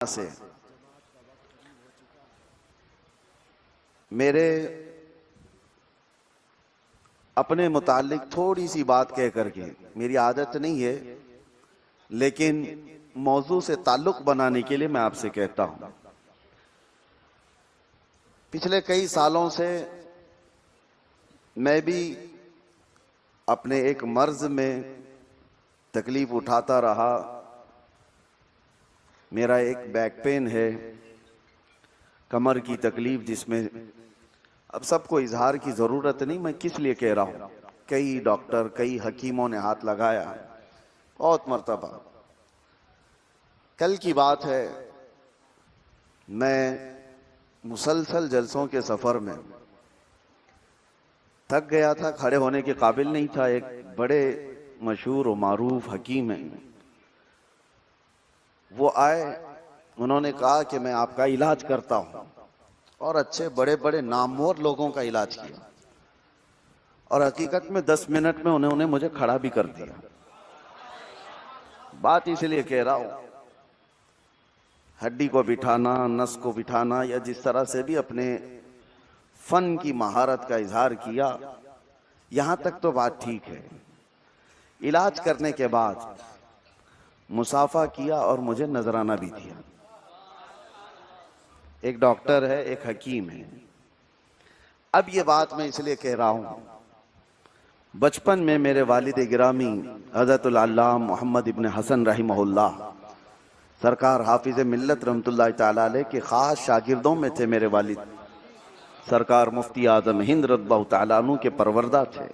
سے میرے اپنے متعلق تھوڑی سی بات کہہ کر کے، میری عادت نہیں ہے لیکن موضوع سے تعلق بنانے کے لیے میں آپ سے کہتا ہوں۔ پچھلے کئی سالوں سے میں بھی اپنے ایک مرض میں تکلیف اٹھاتا رہا۔ میرا ایک بیک پین ہے، کمر کی تکلیف، جس میں اب سب کو اظہار کی ضرورت نہیں، میں کس لیے کہہ رہا ہوں۔ کئی ڈاکٹر، کئی حکیموں نے ہاتھ لگایا بہت مرتبہ۔ کل کی بات ہے، میں مسلسل جلسوں کے سفر میں تھک گیا تھا، کھڑے ہونے کے قابل نہیں تھا۔ ایک بڑے مشہور و معروف حکیم ہیں، وہ آئے، انہوں نے کہا کہ میں آپ کا علاج کرتا ہوں، اور اچھے بڑے بڑے نامور لوگوں کا علاج کیا، اور حقیقت میں 10 منٹ میں انہوں نے مجھے کھڑا بھی کر دیا۔ بات اس لیے کہہ رہا ہوں، ہڈی کو بٹھانا، نس کو بٹھانا، یا جس طرح سے بھی اپنے فن کی مہارت کا اظہار کیا، یہاں تک تو بات ٹھیک ہے۔ علاج کرنے کے بعد مصافحہ کیا اور مجھے نذرانہ بھی دیا۔ ایک ڈاکٹر ہے، ایک حکیم ہے۔ اب یہ بات میں اس لیے کہہ رہا ہوں، بچپن میں میرے والد گرامی حضرت العلامہ محمد ابن حسن رحمہ اللہ، سرکار حافظ ملت رحمۃ اللہ تعالیٰ علیہ کے خاص شاگردوں میں تھے۔ میرے والد سرکار مفتی اعظم ہند رضی اللہ تعالیٰ عنہ کے پروردہ تھے۔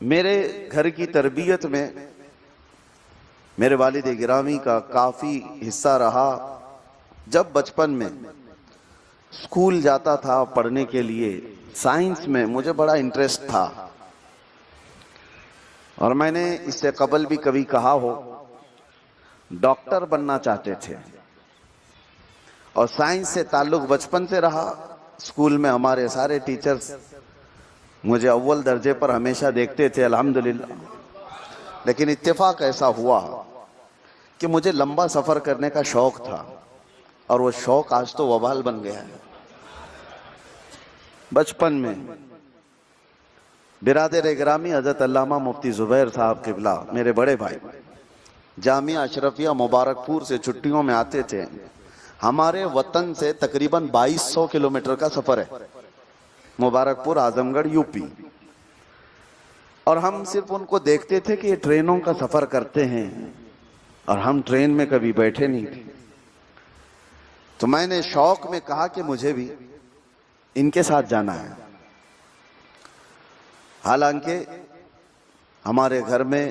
میرے گھر کی تربیت میں میرے والد گرامی کا کافی حصہ رہا۔ جب بچپن میں اسکول جاتا تھا پڑھنے کے لیے، سائنس میں مجھے بڑا انٹرسٹ تھا، اور میں نے اس سے قبل بھی کبھی کہا ہو، ڈاکٹر بننا چاہتے تھے، اور سائنس سے تعلق بچپن سے رہا۔ اسکول میں ہمارے سارے ٹیچرز مجھے اول درجے پر ہمیشہ دیکھتے تھے، الحمدللہ۔ لیکن اتفاق ایسا ہوا کہ مجھے لمبا سفر کرنے کا شوق تھا، اور وہ شوق آج تو وبال بن گیا ہے۔ بچپن میں برادر گرامی حضرت علامہ مفتی زبیر صاحب قبلہ، میرے بڑے بھائی، جامعہ اشرفیہ مبارک پور سے چھٹیوں میں آتے تھے۔ ہمارے وطن سے تقریباً 2200 کلومیٹر کا سفر ہے، مبارک پور، اعظم گڑھ، یو پی، اور ہم صرف ان کو دیکھتے تھے کہ یہ ٹرینوں کا سفر کرتے ہیں، اور ہم ٹرین میں کبھی بیٹھے نہیں تھے۔ تو میں نے شوق میں کہا کہ مجھے بھی ان کے ساتھ جانا ہے۔ حالانکہ ہمارے گھر میں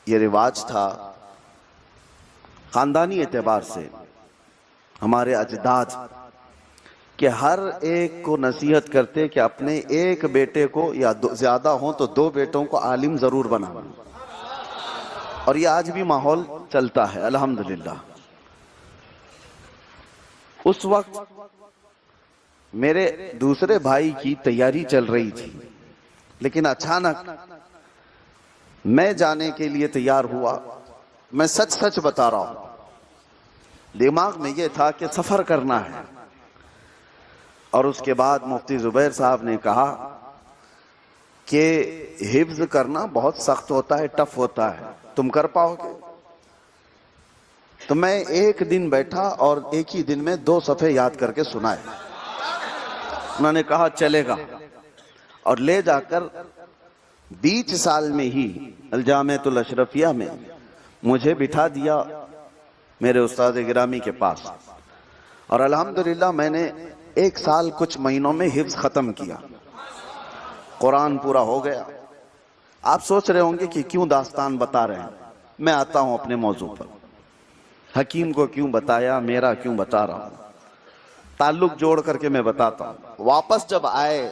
یہ رواج تھا، خاندانی اعتبار سے ہمارے اجداد، کہ ہر ایک کو نصیحت کرتے کہ اپنے ایک بیٹے کو، یا زیادہ ہوں تو 2 بیٹوں کو عالم ضرور بنانا، اور یہ آج بھی ماحول چلتا ہے الحمدللہ۔ اس وقت میرے دوسرے بھائی کی تیاری چل رہی تھی، لیکن اچانک میں جانے کے لیے تیار ہوا۔ میں سچ سچ بتا رہا ہوں، دماغ میں یہ تھا کہ سفر کرنا ہے۔ اور اس کے بعد مفتی زبیر صاحب نے کہا کہ حفظ کرنا بہت سخت ہوتا ہے، ٹف ہوتا ہے، تم کر پاؤ گے؟ تو میں ایک دن بیٹھا اور ایک ہی دن میں 2 صفحے یاد کر کے سنائے۔ انہوں نے کہا چلے گا، اور لے جا کر 20 سال میں ہی الجامعۃ الاشرفیہ میں مجھے بٹھا دیا میرے استاد گرامی کے پاس، اور الحمدللہ میں نے 1 سال کچھ مہینوں میں حفظ ختم کیا، قرآن پورا ہو گیا۔ آپ سوچ رہے ہوں گے کہ کیوں داستان بتا رہے ہیں؟ میں آتا ہوں اپنے موضوع پر، حکیم کو کیوں بتایا، میرا کیوں بتا رہا ہوں، تعلق جوڑ کر کے میں بتاتا ہوں۔ واپس جب آئے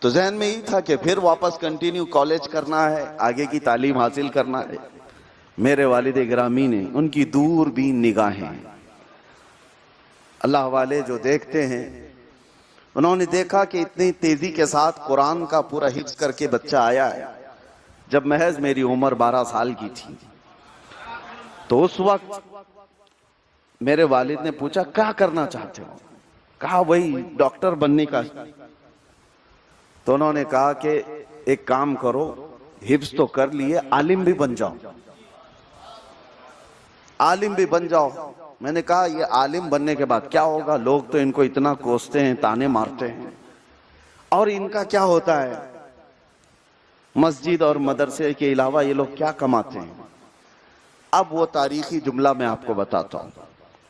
تو ذہن میں ہی تھا کہ پھر واپس کنٹینیو کالج کرنا ہے، آگے کی تعلیم حاصل کرنا ہے۔ میرے والد گرامی نے، ان کی دور بین نگاہیں، اللہ والے جو دیکھتے ہیں، انہوں نے دیکھا کہ اتنی تیزی کے ساتھ قرآن کا پورا حفظ کر کے بچہ آیا ہے، جب محض میری عمر 12 سال کی تھی۔ تو اس وقت میرے والد نے پوچھا کیا کرنا چاہتے ہو؟ کہا وہی ڈاکٹر بننے کا. تو انہوں نے کہا کہ ایک کام کرو، حفظ تو کر لیے، عالم بھی بن جاؤ، عالم بھی بن جاؤ. میں نے کہا یہ عالم بننے کے بعد کیا ہوگا؟ لوگ تو ان کو اتنا کوستے ہیں، تانے مارتے ہیں، اور ان کا کیا ہوتا ہے؟ مسجد اور مدرسے کے علاوہ یہ لوگ کیا کماتے ہیں؟ اب وہ تاریخی جملہ میں آپ کو بتاتا ہوں.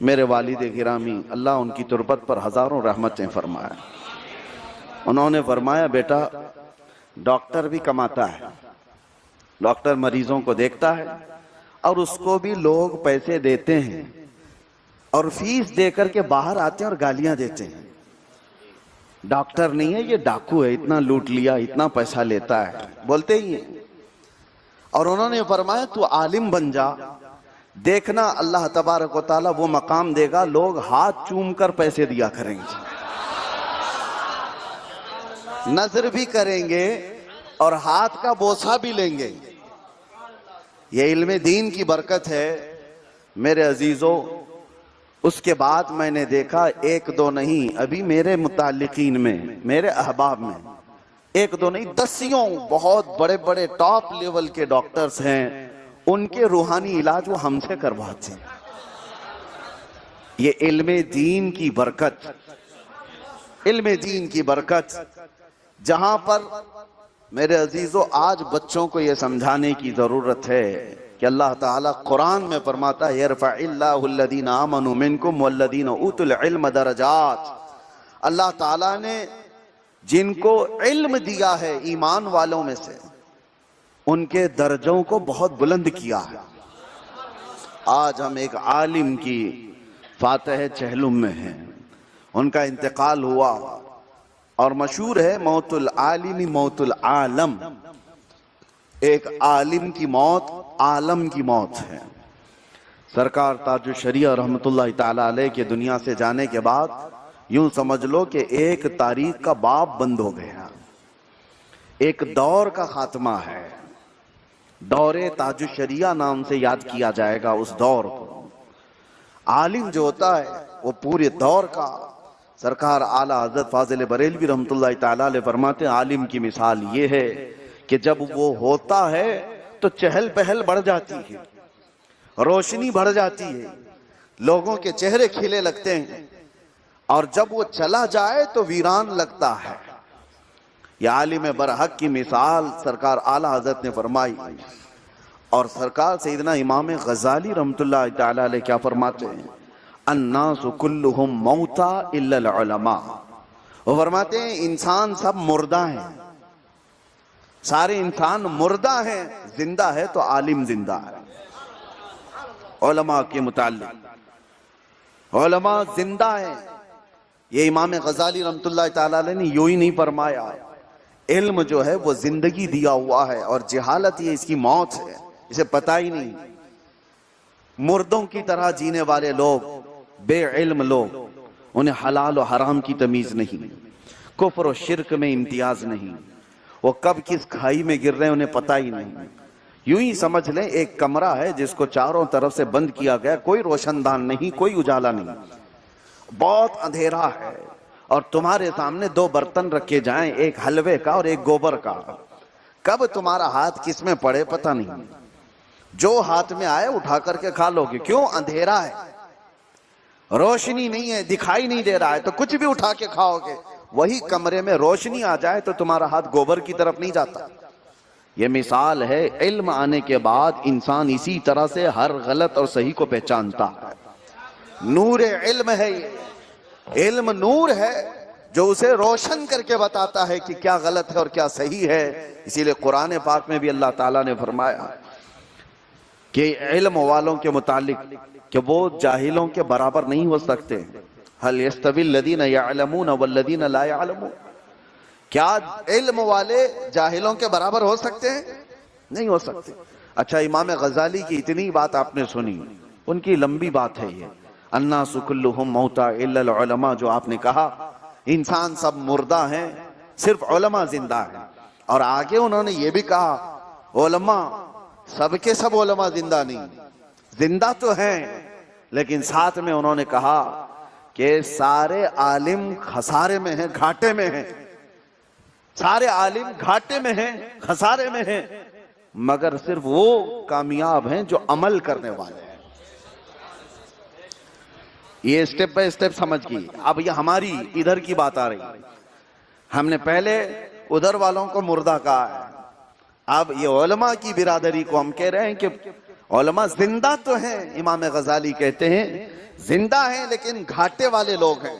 میرے والد گرامی اللہ ان کی تربت پر ہزاروں رحمتیں فرمائے، انہوں نے فرمایا بیٹا ڈاکٹر بھی کماتا ہے، ڈاکٹر مریضوں کو دیکھتا ہے اور اس کو بھی لوگ پیسے دیتے ہیں اور فیس دے کر کے باہر آتے ہیں اور گالیاں دیتے ہیں. ڈاکٹر نہیں ہے یہ ڈاکو ہے، اتنا لوٹ لیا، اتنا پیسہ لیتا ہے، بولتے ہی ہیں. اور انہوں نے فرمایا تو عالم بن جا، دیکھنا اللہ تبارک و تعالیٰ وہ مقام دے گا، لوگ ہاتھ چوم کر پیسے دیا کریں گے، نظر بھی کریں گے اور ہاتھ کا بوسہ بھی لیں گے. یہ علم دین کی برکت ہے میرے عزیزوں. اس کے بعد میں نے دیکھا ایک دو نہیں، ابھی میرے متعلقین میں، میرے احباب میں ایک دو نہیں دسیوں بہت بڑے بڑے ٹاپ لیول کے ڈاکٹرز ہیں، ان کے روحانی علاج وہ ہم سے کرواتے ہیں. یہ علم دین کی برکت، علم دین کی برکت. جہاں پر میرے عزیزوں آج بچوں کو یہ سمجھانے کی ضرورت ہے کہ اللہ تعالیٰ قرآن میں فرماتا ہے یرفع اللہ الذین آمنوا منکم والذین اوتوا العلم درجات. اللہ تعالیٰ نے جن کو علم دیا ہے ایمان والوں میں سے، ان کے درجوں کو بہت بلند کیا ہے. آج ہم ایک عالم کی فاتح چہلم میں ہیں، ان کا انتقال ہوا اور مشہور ہے موت العالم موت العالم. ایک عالم کی موت عالم کی موت ہے. سرکار تاج الشریعہ رحمت اللہ تعالی علیہ کے دنیا سے جانے کے بعد یوں سمجھ لو کہ ایک تاریخ کا باب بند ہو گیا، ایک دور کا خاتمہ ہے. دور تاج الشریعہ نام سے یاد کیا جائے گا اس دور کو. عالم جو ہوتا ہے وہ پورے دور کا. سرکار اعلیٰ حضرت فاضل بریلوی رحمت اللہ تعالیٰ علیہ فرماتے ہیں عالم کی مثال یہ ہے کہ جب وہ ہوتا ہے تو چہل پہل بڑھ جاتی ہے، روشنی بڑھ جاتی ہے، لوگوں کے چہرے کھلے لگتے ہیں، اور جب وہ چلا جائے تو ویران لگتا ہے. یہ عالم برحق کی مثال سرکار اعلیٰ حضرت نے فرمائی. اور سرکار سیدنا امام غزالی رحمت اللہ تعالیٰ علیہ کیا فرماتے ہیں؟ الناس کلہم موتا الا العلماء. وہ فرماتے ہیں انسان سب مردہ ہیں، سارے انسان مردہ ہیں، زندہ ہے تو عالم زندہ ہے. علماء کے متعلق علماء زندہ ہیں. یہ امام غزالی رحمت اللہ تعالیٰ علیہ نے یوں ہی نہیں فرمایا. علم جو ہے وہ زندگی دیا ہوا ہے اور جہالت یہ اس کی موت ہے، اسے پتہ ہی نہیں. مردوں کی طرح جینے والے لوگ، بے علم لوگ، انہیں حلال و حرام کی تمیز نہیں، کفر و شرک میں امتیاز نہیں، وہ کب کس کھائی میں گر رہے ہیں انہیں پتہ ہی نہیں. یوں ہی سمجھ لیں ایک کمرہ ہے جس کو چاروں طرف سے بند کیا گیا، کوئی روشن دان نہیں، کوئی اجالا نہیں، بہت اندھیرا ہے، اور تمہارے سامنے دو برتن رکھے جائیں، ایک حلوے کا اور ایک گوبر کا. کب تمہارا ہاتھ کس میں پڑے پتہ نہیں، جو ہاتھ میں آئے اٹھا کر کے کھا لو گے. کیوں؟ اندھیرا ہے، روشنی نہیں ہے، دکھائی نہیں دے رہا ہے، تو کچھ بھی اٹھا کے کھاؤ گے. وہی کمرے میں روشنی آ جائے تو تمہارا ہاتھ گوبر کی طرف نہیں جاتا. یہ مثال ہے علم آنے کے بعد انسان اسی طرح سے ہر غلط اور صحیح کو پہچانتا ہے. نور علم ہے، یہ علم نور ہے جو اسے روشن کر کے بتاتا ہے کہ کیا غلط ہے اور کیا صحیح ہے. اسی لئے قرآن پاک میں بھی اللہ تعالیٰ نے فرمایا کہ علم والوں کے متعلق کہ وہ جاہلوں کے برابر نہیں ہو سکتے. هل يستوي الذين يعلمون والذين لا يعلمون. کیا علم والے جاہلوں کے برابر ہو سکتے ہیں؟ نہیں ہو سکتے. اچھا امام غزالی کی اتنی بات آپ نے سنی، ان کی لمبی بات ہے یہ. الناس کلہم موتا الا العلماء جو آپ نے کہا، انسان سب مردہ ہیں صرف علماء زندہ ہیں. اور آگے انہوں نے یہ بھی کہا علماء سب کے سب علماء زندہ نہیں، زندہ تو ہیں لیکن ساتھ میں انہوں نے کہا کہ سارے عالم خسارے میں ہیں، گھاٹے میں ہیں، سارے عالم گھاٹے میں ہیں، خسارے میں ہیں، مگر صرف وہ کامیاب ہیں جو عمل کرنے والے ہیں۔ یہ سٹیپ بائی سٹیپ سمجھ گئی۔ اب یہ ہماری ادھر کی بات آ رہی ہے، ہم نے پہلے ادھر والوں کو مردہ کہا ہے، اب یہ علماء کی برادری کو ہم کہہ رہے ہیں کہ علماء زندہ تو ہیں۔ امام غزالی کہتے ہیں زندہ ہیں لیکن گھاٹے والے لوگ ہیں،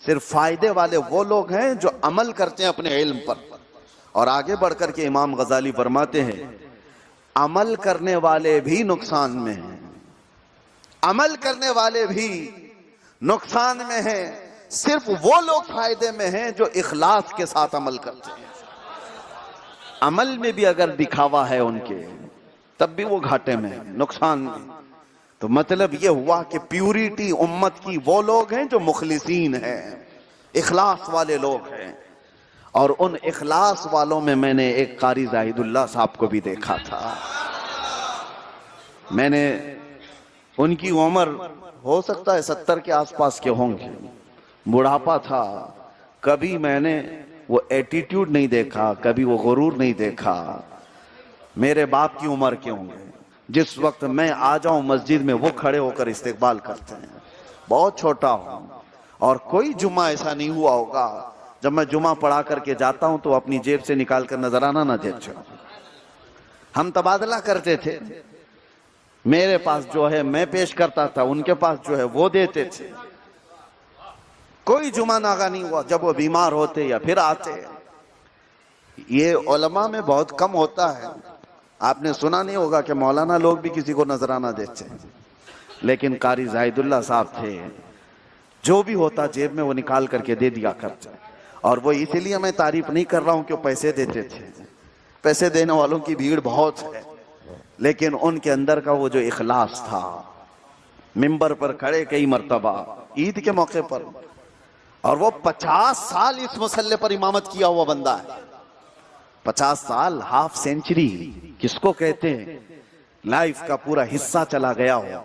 صرف فائدے والے وہ لوگ ہیں جو عمل کرتے ہیں اپنے علم پر۔ اور آگے بڑھ کر کے امام غزالی فرماتے ہیں عمل کرنے والے بھی نقصان میں ہیں، عمل کرنے والے بھی نقصان میں ہیں، صرف وہ لوگ فائدے میں ہیں جو اخلاص کے ساتھ عمل کرتے ہیں۔ عمل میں بھی اگر دکھاوا ہے ان کے تب بھی وہ گھاٹے میں ہیں، نقصان میں۔ تو مطلب یہ ہوا کہ پیوریٹی امت کی وہ لوگ ہیں جو مخلصین ہیں، اخلاص والے لوگ ہیں۔ اور ان اخلاص والوں میں میں نے ایک قاری زاہد اللہ صاحب کو بھی دیکھا تھا۔ میں نے ان کی عمر ہو سکتا ہے 70 کے آس پاس کے ہوں گے، بڑھاپا تھا، کبھی میں نے وہ ایٹیٹیوڈ نہیں دیکھا، کبھی وہ غرور نہیں دیکھا۔ میرے باپ کی عمر کے ہوں گے، جس وقت میں آ جاؤں مسجد میں وہ کھڑے ہو کر استقبال کرتے ہیں، بہت چھوٹا ہوں۔ اور کوئی جمعہ ایسا نہیں ہوا ہوگا جب میں جمعہ پڑھا کر کے جاتا ہوں تو اپنی جیب سے نکال کر نظرانہ نہ دیتے ہوں۔ ہم تبادلہ کرتے تھے، میرے پاس جو ہے میں پیش کرتا تھا، ان کے پاس جو ہے وہ دیتے تھے۔ کوئی جمعہ ناغہ نہیں ہوا جب وہ بیمار ہوتے یا پھر آتے۔ یہ علماء میں بہت کم ہوتا ہے، آپ نے سنا نہیں ہوگا کہ مولانا لوگ بھی کسی کو نذرانہ دیتے ہیں، لیکن قاری زاہد اللہ صاحب تھے، جو بھی ہوتا جیب میں وہ نکال کر کے دے دیا کرتے۔ اور وہ اسی لیے میں تعریف نہیں کر رہا ہوں کہ وہ پیسے دیتے تھے، پیسے دینے والوں کی بھیڑ بہت ہے، لیکن ان کے اندر کا وہ جو اخلاص تھا۔ ممبر پر کھڑے کئی مرتبہ عید کے موقع پر، اور وہ 50 سال اس مصلی پر امامت کیا ہوا بندہ ہے۔ 50 سال، ہاف سینچری کس کو کہتے ہیں؟ لائف کا پورا حصہ چلا گیا ہو۔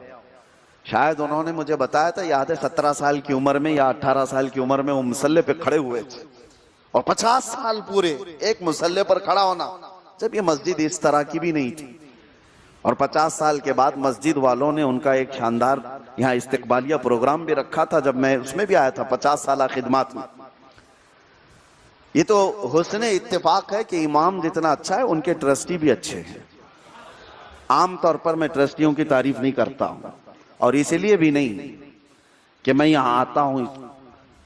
شاید انہوں نے مجھے بتایا تھا، یاد ہے 17 سال کی عمر میں یا 18 سال کی عمر میں وہ مصلی پہ کھڑے ہوئے تھے، اور 50 سال پورے ایک مصلی پر کھڑا ہونا، جب یہ مسجد اس طرح کی بھی نہیں تھی۔ اور 50 سال کے بعد مسجد والوں نے ان کا ایک شاندار یہاں استقبالیہ پروگرام بھی رکھا تھا، جب میں اس میں بھی آیا تھا 50 سالہ خدمات میں۔ یہ تو حسن اتفاق ہے کہ امام جتنا اچھا ہے ان کے ٹرسٹی بھی اچھے ہیں۔ عام طور پر میں ٹرسٹیوں کی تعریف نہیں کرتا ہوں، اور اسی لیے بھی نہیں کہ میں یہاں آتا ہوں،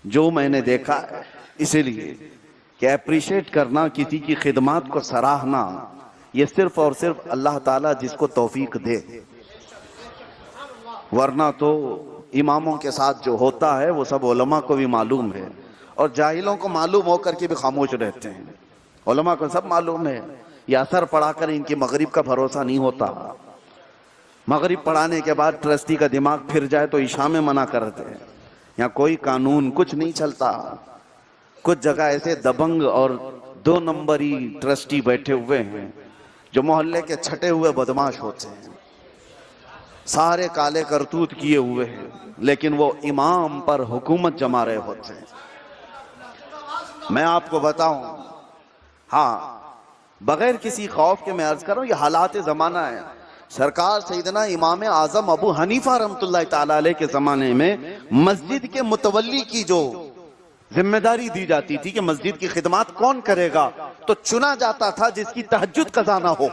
جو میں نے دیکھا ہے اسی لیے کہ اپریشیٹ کرنا، کسی کی خدمات کو سراہنا، یہ صرف اور صرف اللہ تعالیٰ جس کو توفیق دے، ورنہ تو اماموں کے ساتھ جو ہوتا ہے وہ سب علماء کو بھی معلوم ہے، اور جاہلوں کو معلوم ہو کر کے بھی خاموش رہتے ہیں۔ علماء کو سب معلوم ہے، یہ اثر پڑھا کر ان کی مغرب کا بھروسہ نہیں ہوتا۔ مغرب پڑھانے کے بعد ٹرسٹی کا دماغ پھر جائے تو عشاء میں منع کرتے ہیں۔ یہاں کوئی قانون کچھ نہیں چلتا۔ کچھ جگہ ایسے دبنگ اور 2 نمبری ٹرسٹی بیٹھے ہوئے ہیں جو محلے کے چھٹے ہوئے بدماش ہوتے ہیں، سارے کالے کرتوت کیے ہوئے ہیں، لیکن وہ امام پر حکومت جما رہے ہوتے ہیں۔ میں آپ کو بتاؤں، ہاں بغیر کسی خوف کے میں عرض کر رہا ہوں، یہ حالات زمانہ ہے۔ سرکار سیدنا امام اعظم ابو حنیفہ رحمۃ اللہ تعالی علیہ کے زمانے میں مسجد کے متولی کی جو ذمہ داری دی جاتی تھی کہ مسجد کی خدمات کون کرے گا، تو چنا جاتا تھا جس کی تہجد قضا نہ ہو،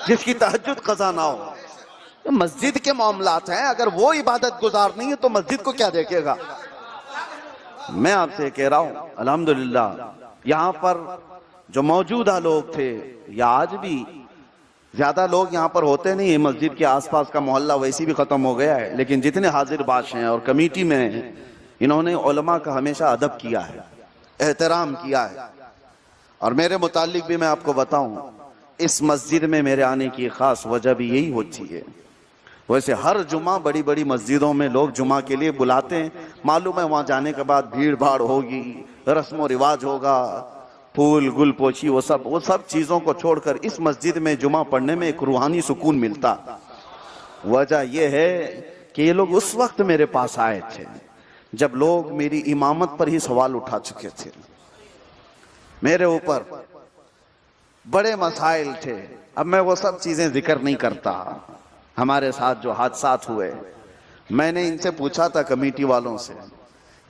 جس کی تہجد قضا نہ ہو۔ مسجد کے معاملات ہیں، اگر وہ عبادت گزار نہیں ہے تو مسجد کو کیا دیکھے گا؟ میں آپ سے کہہ رہا ہوں الحمدللہ یہاں پر جو موجودہ لوگ تھے، یا آج بھی زیادہ لوگ یہاں پر ہوتے نہیں ہیں، مسجد کے آس پاس کا محلہ ویسی بھی ختم ہو گیا ہے، لیکن جتنے حاضر باش ہیں اور کمیٹی میں ہیں، انہوں نے علماء کا ہمیشہ ادب کیا ہے، احترام کیا ہے۔ اور میرے متعلق بھی میں آپ کو بتاؤں، اس مسجد میں میرے آنے کی خاص وجہ بھی یہی ہوتی ہے۔ ویسے ہر جمعہ بڑی بڑی مسجدوں میں لوگ جمعہ کے لیے بلاتے ہیں، معلوم ہے وہاں جانے کے بعد بھیڑ بھاڑ ہوگی، رسم و رواج ہوگا، پھول گل پوچھی وہ سب چیزوں کو چھوڑ کر اس مسجد میں جمعہ پڑھنے میں ایک روحانی سکون ملتا. وجہ یہ ہے کہ یہ لوگ اس وقت میرے پاس آئے تھے جب لوگ میری امامت پر ہی سوال اٹھا چکے تھے. میرے اوپر بڑے مسائل تھے. اب میں وہ سب چیزیں ذکر نہیں کرتا. ہمارے ساتھ جو حادثات ہوئے، میں نے ان سے پوچھا تھا کمیٹی والوں سے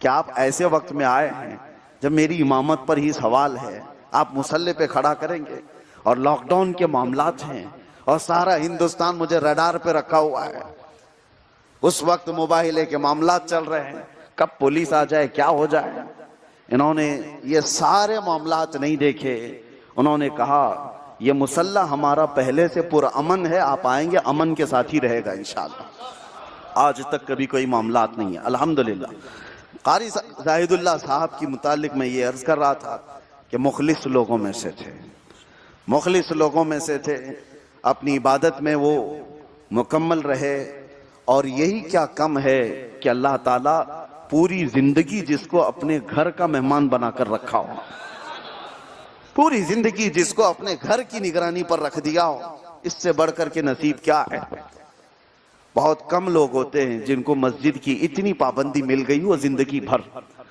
کہ آپ ایسے وقت میں آئے ہیں جب میری امامت پر ہی سوال ہے، آپ مصلی پہ کھڑا کریں گے اور لاک ڈاؤن کے معاملات ہیں اور سارا ہندوستان مجھے ریڈار پہ رکھا ہوا ہے. اس وقت موبائلے کے معاملات چل رہے ہیں، کب پولیس آ جائے کیا ہو جائے. انہوں نے یہ سارے معاملات نہیں دیکھے. انہوں نے کہا یہ مسلح ہمارا پہلے سے پرامن ہے، آپ آئیں گے امن کے ساتھ ہی رہے گا انشاءاللہ. آج تک کبھی کوئی معاملات نہیں ہے الحمدللہ. قاری زاہد اللہ صاحب کی متعلق میں یہ عرض کر رہا تھا کہ مخلص لوگوں میں سے تھے، مخلص لوگوں میں سے تھے. اپنی عبادت میں وہ مکمل رہے. اور یہی کیا کم ہے کہ اللہ تعالیٰ پوری زندگی جس کو اپنے گھر کا مہمان بنا کر رکھا ہو، پوری زندگی جس کو اپنے گھر کی نگرانی پر رکھ دیا ہو، اس سے بڑھ کر کے نصیب کیا ہے. بہت کم لوگ ہوتے ہیں جن کو مسجد کی اتنی پابندی مل گئی ہو زندگی بھر.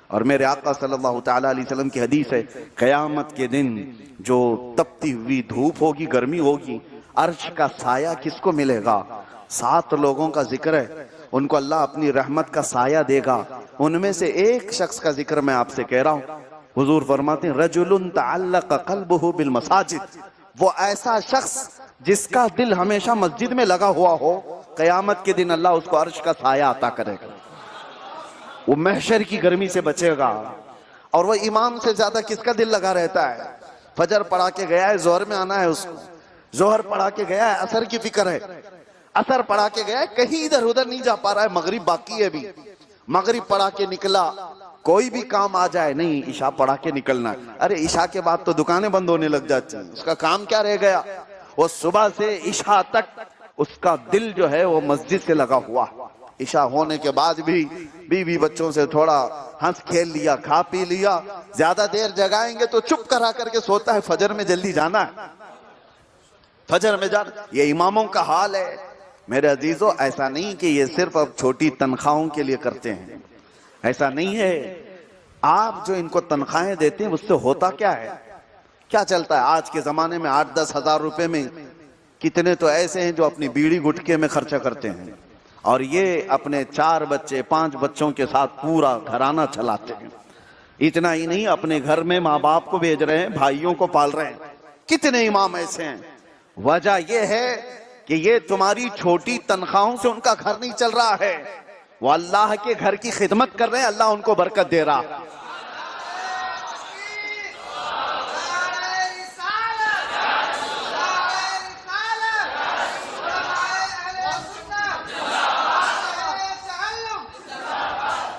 اور میرے آقا صلی اللہ تعالیٰ علیہ وسلم کی حدیث ہے، قیامت کے دن جو تپتی ہوئی دھوپ ہوگی، گرمی ہوگی، عرش کا سایہ کس کو ملے گا؟ 7 لوگوں کا ذکر ہے، ان کو اللہ اپنی رحمت کا سایہ دے گا. ان میں سے ایک شخص کا ذکر میں آپ سے کہہ رہا ہوں. حضور فرماتے ہیں رجل تعلق قلبہ بالمساجد، وہ ایسا شخص جس کا دل ہمیشہ مسجد میں لگا ہوا ہو، قیامت کے دن اللہ اس کو عرش کا سایہ عطا کرے گا. وہ محشر کی گرمی سے بچے گا. اور وہ امام سے زیادہ کس کا دل لگا رہتا ہے؟ فجر پڑھا کے گیا ہے، ظہر میں آنا ہے اس کو، ظہر پڑھا کے گیا ہے، عصر کی فکر ہے، عصر پڑھا کے گیا ہے، کہیں ادھر ادھر نہیں جا پا رہا ہے، مغرب باقی ہے بھی، مغرب پڑھا کے نکلا، کوئی بھی کام آ جائے نہیں عشاء پڑھا کے نکلنا ہے. ارے عشاء کے بعد تو دکانیں بند ہونے لگ جاتی ہیں، اس کا کام کیا رہ گیا؟ وہ صبح سے عشاء تک اس کا دل جو ہے وہ مسجد سے لگا ہوا. عشاء ہونے کے بعد بھی بیوی بچوں سے تھوڑا ہنس کھیل لیا، کھا پی لیا، زیادہ دیر جگائیں گے تو چپ کرا کر کے سوتا ہے، فجر میں جلدی جانا ہے، فجر میں جانا. یہ اماموں کا حال ہے. میرے عزیزو، ایسا نہیں کہ یہ صرف اب چھوٹی تنخواہوں کے لیے کرتے ہیں، ایسا نہیں ہے. آپ جو ان کو تنخواہیں دیتے ہیں اس سے ہوتا کیا ہے؟ کیا چلتا ہے آج کے زمانے میں؟ 8-10 ہزار روپے میں کتنے تو ایسے ہیں جو اپنی بیڑی گٹکے میں خرچہ کرتے ہیں، اور یہ اپنے 4 بچے 5 بچوں کے ساتھ پورا گھرانہ چلاتے ہیں. اتنا ہی نہیں، اپنے گھر میں ماں باپ کو بھیج رہے ہیں، بھائیوں کو پال رہے ہیں. کتنے امام ایسے ہیں. وجہ یہ ہے کہ یہ تمہاری چھوٹی تنخواہوں سے ان کا گھر نہیں چل رہا ہے، وہ اللہ کے گھر کی خدمت کر رہے ہیں، اللہ ان کو برکت دے رہا.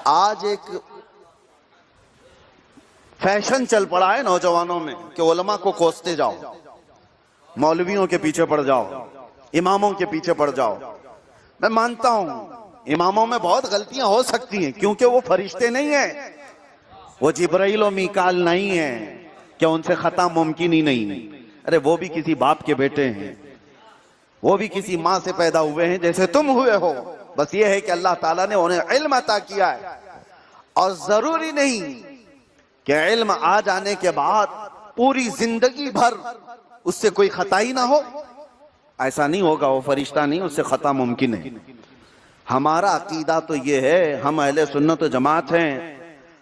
آج ایک فیشن چل پڑا ہے نوجوانوں میں کہ علماء کو کوستے جاؤ، مولویوں کے پیچھے پڑ جاؤ، اماموں کے پیچھے پڑ جاؤ. میں مانتا ہوں اماموں میں بہت غلطیاں ہو سکتی ہیں، کیونکہ وہ فرشتے نہیں ہیں، وہ جبرائیل و میکال نہیں ہیں کہ ان سے خطا ممکن ہی نہیں. ارے وہ بھی کسی باپ کے بیٹے ہیں، وہ بھی کسی ماں سے پیدا ہوئے ہیں جیسے تم ہوئے ہو. بس یہ ہے کہ اللہ تعالیٰ نے انہیں علم عطا کیا ہے، اور ضروری نہیں کہ علم آ جانے کے بعد پوری زندگی بھر اس سے کوئی خطا ہی نہ ہو. ایسا نہیں ہوگا، وہ فرشتہ نہیں، اس سے خطا ممکن ہے. ہمارا عقیدہ تو یہ ہے، ہم اہل سنت و جماعت ہیں،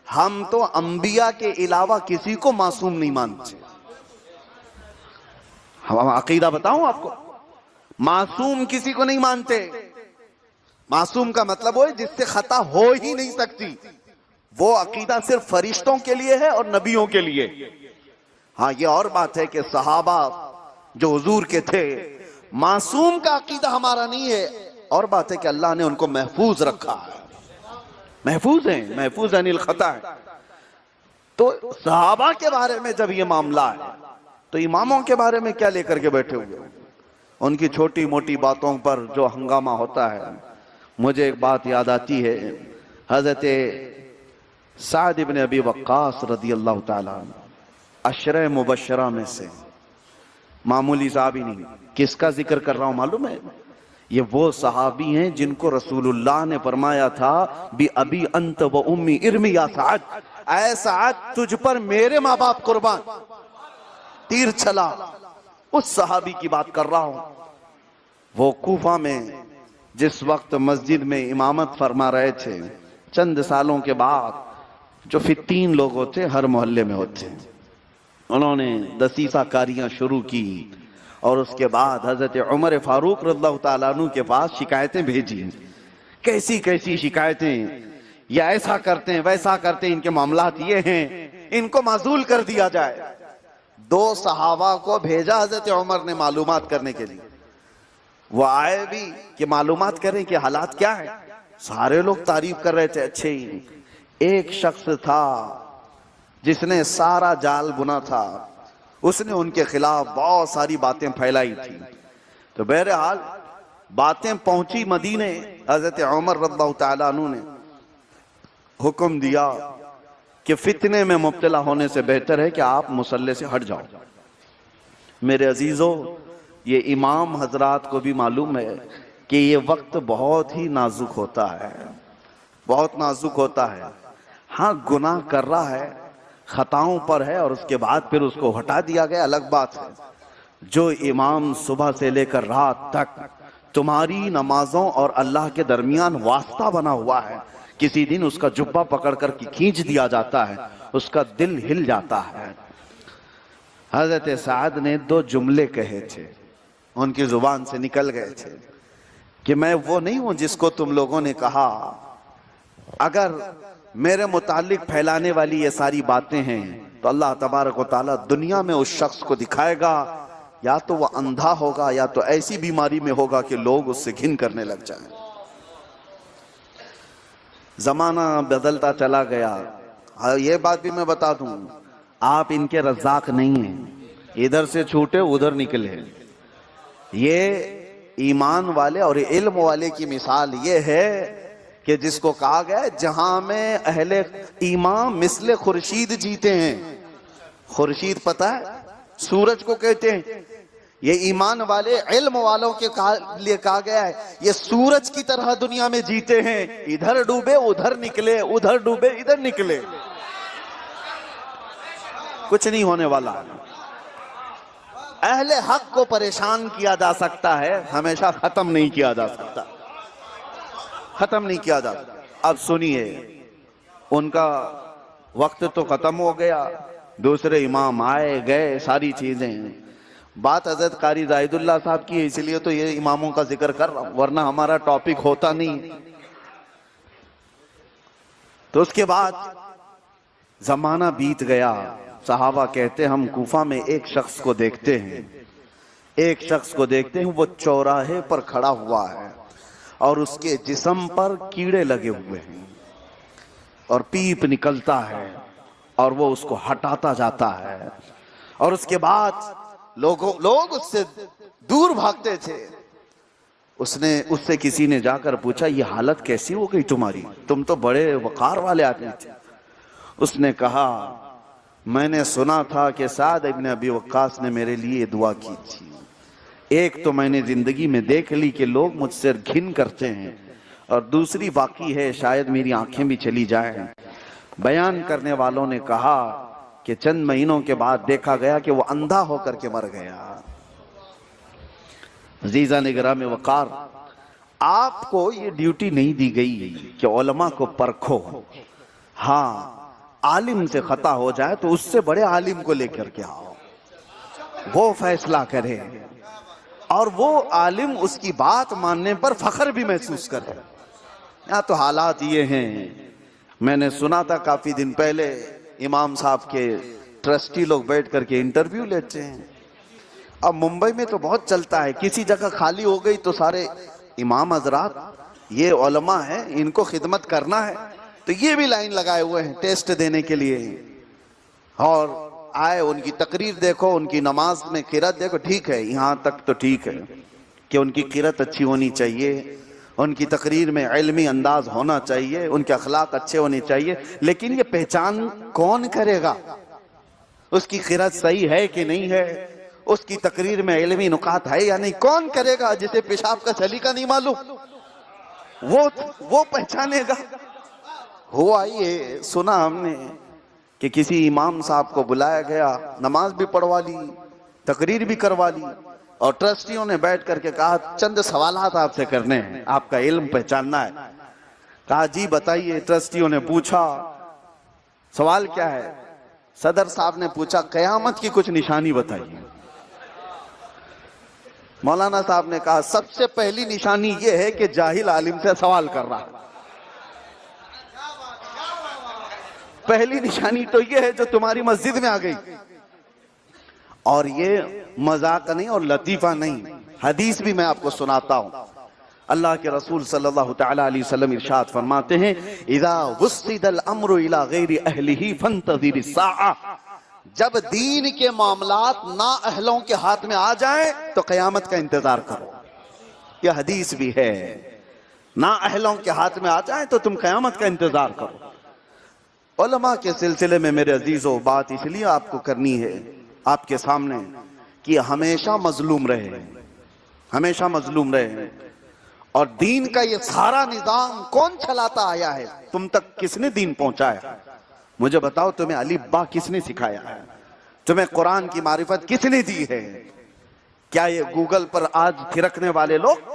ہم تو انبیاء کے علاوہ کسی کو معصوم نہیں مانتے. ہم عقیدہ بتاؤں آپ کو، معصوم کسی کو نہیں مانتے. معصوم کا مطلب وہ ہے جس سے خطا ہو ہی نہیں سکتی. وہ عقیدہ صرف فرشتوں کے لیے ہے اور نبیوں کے لیے. ہاں یہ اور بات ہے کہ صحابہ جو حضور کے تھے، معصوم کا عقیدہ ہمارا نہیں ہے. اور بات ہے کہ اللہ نے ان کو محفوظ رکھا ہے، محفوظ ہیں، محفوظ عن الخطا ہے. تو صحابہ کے بارے میں جب یہ معاملہ ہے تو اماموں کے بارے میں کیا لے کر کے بیٹھے ہوئے؟ ان کی چھوٹی موٹی باتوں پر جو ہنگامہ ہوتا ہے. مجھے ایک بات یاد آتی ہے، حضرت سعد ابن ابی وقاص رضی اللہ تعالیٰ عنہ عشرہ مبشرہ میں سے، معمولی صحابی نہیں۔ کس کا ذکر کر رہا ہوں معلوم ہے؟ یہ وہ صحابی ہیں جن کو رسول اللہ نے فرمایا تھا بِأَبِي أَنْتَ وَأُمِّي اِرْمِ یا سعد، اے سعد تجھ پر میرے ماں باپ قربان، تیر چلا۔ اس صحابی کی بات کر رہا ہوں۔ وہ کوفہ میں جس وقت مسجد میں امامت فرما رہے تھے، چند سالوں کے بعد جو فتین لوگ ہوتے ہر محلے میں ہوتے، انہوں نے دسیسہ کاریاں شروع کی، اور اس کے بعد حضرت عمر فاروق رضی اللہ تعالیٰ عنہ کے پاس شکایتیں بھیجی۔ کیسی کیسی شکایتیں، یہ ایسا کرتے ہیں ویسا کرتے ہیں، ان کے معاملات یہ ہیں، ان کو معزول کر دیا جائے۔ دو صحابہ کو بھیجا حضرت عمر نے معلومات کرنے کے لیے۔ وہ آئے بھی کہ معلومات کریں کہ حالات کیا ہے۔ سارے لوگ تعریف کر رہے تھے اچھے ہی۔ ایک شخص تھا جس نے سارا جال بنا تھا، اس نے ان کے خلاف بہت ساری باتیں پھیلائی تھی۔ تو بہرحال باتیں پہنچی مدینے، حضرت عمر رضی اللہ تعالیٰ عنہ نے حکم دیا کہ فتنے میں مبتلا ہونے سے بہتر ہے کہ آپ مصلی سے ہٹ جاؤ۔ میرے عزیزو، یہ امام حضرات کو بھی معلوم ہے کہ یہ وقت بہت ہی نازک ہوتا ہے، بہت نازک ہوتا ہے۔ ہاں گناہ کر رہا ہے، خطاؤں پر ہے، اور اس کے بعد پھر اس کو ہٹا دیا گیا، الگ بات ہے۔ جو امام صبح سے لے کر رات تک تمہاری نمازوں اور اللہ کے درمیان واسطہ بنا ہوا ہے، کسی دن اس کا جبہ پکڑ کر کھینچ دیا جاتا ہے، اس کا دل ہل جاتا ہے۔ حضرت سعد نے دو جملے کہے تھے، ان کی زبان سے نکل گئے تھے کہ میں وہ نہیں ہوں جس کو تم لوگوں نے کہا، اگر میرے متعلق پھیلانے والی یہ ساری باتیں ہیں تو اللہ تبارک و تعالیٰ دنیا میں اس شخص کو دکھائے گا، یا تو وہ اندھا ہوگا یا تو ایسی بیماری میں ہوگا کہ لوگ اس سے گھن کرنے لگ جائیں۔ زمانہ بدلتا چلا گیا۔ یہ بات بھی میں بتا دوں، آپ ان کے رزاق نہیں ہیں، ادھر سے چھوٹے ادھر نکلے۔ یہ ایمان والے اور علم والے کی مثال یہ ہے کہ جس کو کہا گیا ہے جہاں میں اہل ایمان مثل خورشید جیتے ہیں۔ خورشید پتہ ہے سورج کو کہتے ہیں، یہ ایمان والے علم والوں کے لیے کہا گیا ہے یہ سورج کی طرح دنیا میں جیتے ہیں، ادھر ڈوبے ادھر نکلے، ادھر ڈوبے ادھر نکلے، کچھ نہیں ہونے والا۔ اہل حق کو پریشان کیا جا سکتا ہے، ہمیشہ ختم نہیں کیا جا سکتا، ختم نہیں کیا جا سکتا۔ اب سنیے، ان کا وقت تو ختم ہو گیا، دوسرے امام آئے گئے، ساری چیزیں۔ بات حضرت قاری زاہد اللہ صاحب کی ہے، اس لیے تو یہ اماموں کا ذکر کر رہا ہوں، ورنہ ہمارا ٹاپک ہوتا نہیں۔ تو اس کے بعد زمانہ بیت گیا، صحابہ کہتے ہیں ہم کوفہ میں ایک شخص کو دیکھتے ہیں، ایک شخص کو دیکھتے ہیں، وہ چوراہے پر کھڑا ہوا ہے اور اس کے جسم پر کیڑے لگے ہوئے ہیں اور پیپ نکلتا ہے، اور وہ اس کو ہٹاتا جاتا ہے، اور اس کے بعد لوگ اس سے دور بھاگتے تھے۔ اس سے کسی نے جا کر پوچھا یہ حالت کیسی ہو گئی تمہاری، تم تو بڑے وقار والے آدمی تھے۔ اس نے کہا میں نے سنا تھا کہ سعد ابن ابی وقاص نے میرے لیے دعا کی تھی، ایک تو میں نے زندگی میں دیکھ لی کہ لوگ مجھ سے گھن کرتے ہیں، اور دوسری باقی ہے شاید میری آنکھیں بھی چلی جائیں۔ بیان کرنے والوں نے کہا کہ چند مہینوں کے بعد دیکھا گیا کہ وہ اندھا ہو کر کے مر گیا۔ عزیزان گرامی وقار، آپ کو یہ ڈیوٹی نہیں دی گئی کہ علماء کو پرکھو، ہاں عالم سے خطا ہو جائے تو اس سے بڑے عالم کو لے کر کے آؤ، وہ فیصلہ کرے، اور وہ عالم اس کی بات ماننے پر فخر بھی محسوس کرے۔ یہاں تو حالات یہ ہیں، میں نے سنا تھا کافی دن پہلے امام صاحب کے ٹرسٹی لوگ بیٹھ کر کے انٹرویو لیتے ہیں۔ اب ممبئی میں تو بہت چلتا ہے، کسی جگہ خالی ہو گئی تو سارے امام حضرات یہ علماء ہیں، ان کو خدمت کرنا ہے، تو یہ بھی لائن لگائے ہوئے ہیں ٹیسٹ دینے کے لیے، اور آئے ان کی تقریر دیکھو، ان کی نماز میں قرات دیکھو، ٹھیک ہے یہاں تک تو ٹھیک ہے کہ ان کی قرات اچھی ہونی چاہیے، ان کی تقریر میں علمی انداز ہونا چاہیے، ان کے اخلاق اچھے ہونے چاہیے، لیکن یہ پہچان کون کرے گا؟ اس کی قرأت صحیح ہے کہ نہیں ہے، اس کی تقریر میں علمی نکات ہے یا نہیں. کون کرے گا جسے پیشاب کا سلیقہ نہیں معلوم؟ وہ پہچانے گا. ہوا یہ سنا ہم نے کہ کسی امام صاحب کو بلایا گیا، نماز بھی پڑھوا لی، تقریر بھی کروا لی، اور ٹرسٹیوں نے بیٹھ کر کے کہا چند سوالات آپ سے کرنے ہیں، آپ کا علم پہچاننا ہے. کہا جی بتائیے. ٹرسٹیوں نے پوچھا سوال کیا ہے؟ صدر صاحب نے پوچھا قیامت کی کچھ نشانی بتائیے. مولانا صاحب نے کہا سب سے پہلی نشانی یہ ہے کہ جاہل عالم سے سوال کر رہا. پہلی نشانی تو یہ ہے جو تمہاری مسجد میں آ گئی. اور یہ مذاق نہیں اور لطیفہ نہیں، حدیث بھی میں آپ کو سناتا ہوں. اللہ کے رسول صلی اللہ تعالی علیہ وسلم ارشاد فرماتے ہیں اذا وسد الامر الى غیر اہلہ فانتظر الساعہ. جب دین کے معاملات نااہلوں کے ہاتھ میں آ جائیں تو قیامت کا انتظار کرو. یہ حدیث بھی ہے، نااہلوں کے ہاتھ میں آ جائیں تو تم قیامت کا انتظار کرو. علماء کے سلسلے میں میرے عزیزو بات اس لیے آپ کو کرنی ہے آپ کے سامنے کہ ہمیشہ مظلوم رہے، ہمیشہ مظلوم رہے. اور دین کا یہ سارا نظام کون چلاتا آیا ہے؟ تم تک کس نے دین پہنچایا؟ مجھے بتاؤ تمہیں الف با کس نے سکھایا ہے؟ تمہیں قرآن کی معرفت کس نے دی ہے؟ کیا یہ گوگل پر آج تھرکنے والے لوگ،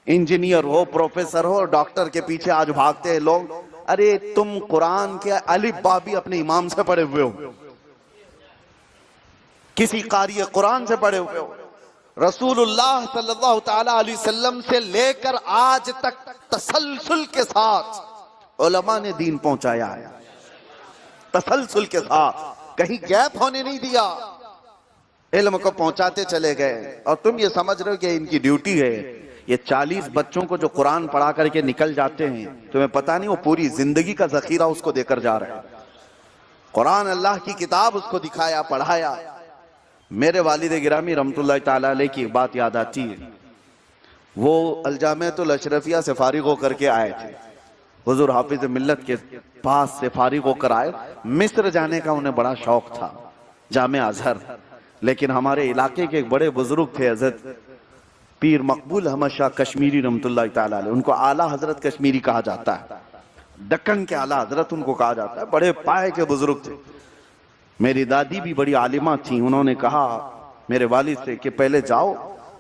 انجینئر ہو، پروفیسر ہو، ڈاکٹر کے پیچھے آج بھاگتے ہیں لوگ؟ ارے تم قرآن کے الف با بھی اپنے امام سے پڑھے ہوئے ہو، کسی قاری قرآن سے پڑھے ہوئے ہو. رسول اللہ صلی اللہ تعالی علیہ وسلم سے لے کر آج تک تسلسل کے ساتھ علماء نے دین پہنچایا ہے، تسلسل کے ساتھ، کہیں گیپ ہونے نہیں دیا، علم کو پہنچاتے چلے گئے. اور تم یہ سمجھ رہے ہو کہ ان کی ڈیوٹی ہے. یہ 40 بچوں کو جو قرآن پڑھا کر کے نکل جاتے ہیں، تمہیں پتہ نہیں وہ پوری زندگی کا ذخیرہ اس کو دے کر جا رہے ہیں. قرآن اللہ کی کتاب اس کو دکھایا، پڑھایا. میرے والد گرامی رحمت اللہ تعالیٰ علیہ کی ایک بات یاد آتی ہے. وہ الجامعۃ الاشرفیہ سے فارغ ہو کر کے آئے تھے، حضور حافظ ملت کے پاس سے فارغ ہو کر آئے. مصر جانے کا انہیں بڑا شوق تھا، جامعہ ازہر. لیکن ہمارے علاقے کے ایک بڑے بزرگ تھے حضرت پیر مقبول احمد شاہ کشمیری رحمت اللہ تعالیٰ علیہ، ان کو اعلیٰ حضرت کشمیری کہا جاتا ہے، دکن کے اعلیٰ حضرت ان کو کہا جاتا ہے. بڑے پائے کے بزرگ تھے. میری دادی بھی بڑی عالمہ تھیں. انہوں نے کہا میرے والد سے کہ پہلے جاؤ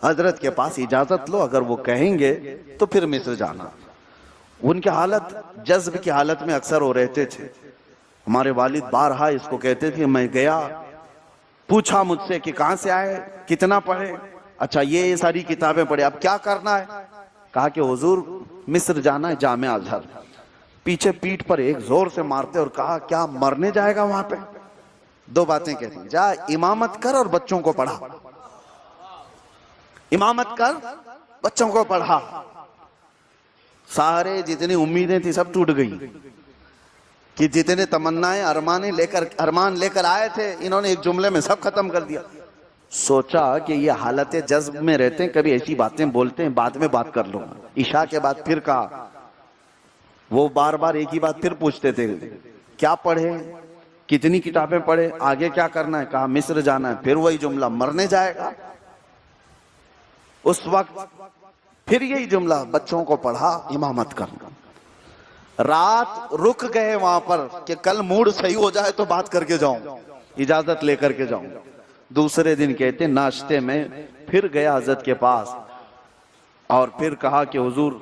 حضرت کے پاس اجازت لو، اگر وہ کہیں گے تو پھر مصر جانا. ان کی حالت جذب کی حالت میں اکثر وہ رہتے تھے. ہمارے والد بارہا اس کو کہتے تھے. میں گیا، پوچھا مجھ سے کہ کہاں سے آئے، کتنا پڑھے؟ اچھا یہ ساری کتابیں پڑھے، اب کیا کرنا ہے؟ کہا کہ حضور مصر جانا ہے، جامعہ ازہر. پیچھے پیٹھ پر ایک زور سے مارتے اور کہا کیا مرنے جائے گا وہاں پہ؟ دو باتیں کہتی ہیں، جا امامت کر اور بچوں کو پڑھا. امامت کر، بچوں کو پڑھا. سارے جتنی امیدیں تھی سب ٹوٹ گئی کہ جتنے تمنائیں ارمان لے کر آئے تھے انہوں نے ایک جملے میں سب ختم کر دیا. سوچا کہ یہ حالت جذب میں رہتے ہیں، کبھی ایسی باتیں بولتے ہیں، بعد میں بات کر لوں. عشاء کے بعد پھر کہا، وہ بار بار ایک ہی بات پھر پوچھتے تھے، کیا پڑھے، کتنی کتابیں پڑھے، آگے کیا کرنا ہے؟ کہا مصر جانا ہے. پھر وہی جملہ، مرنے جائے گا. اس وقت پھر یہی جملہ، بچوں کو پڑھا، امامت کرنا. رات رک گئے وہاں پر کہ کل موڈ صحیح ہو جائے تو بات کر کے جاؤں، اجازت لے کر کے جاؤں. دوسرے دن کہتے ناشتے میں پھر گیا حضرت کے پاس اور پھر کہا کہ حضور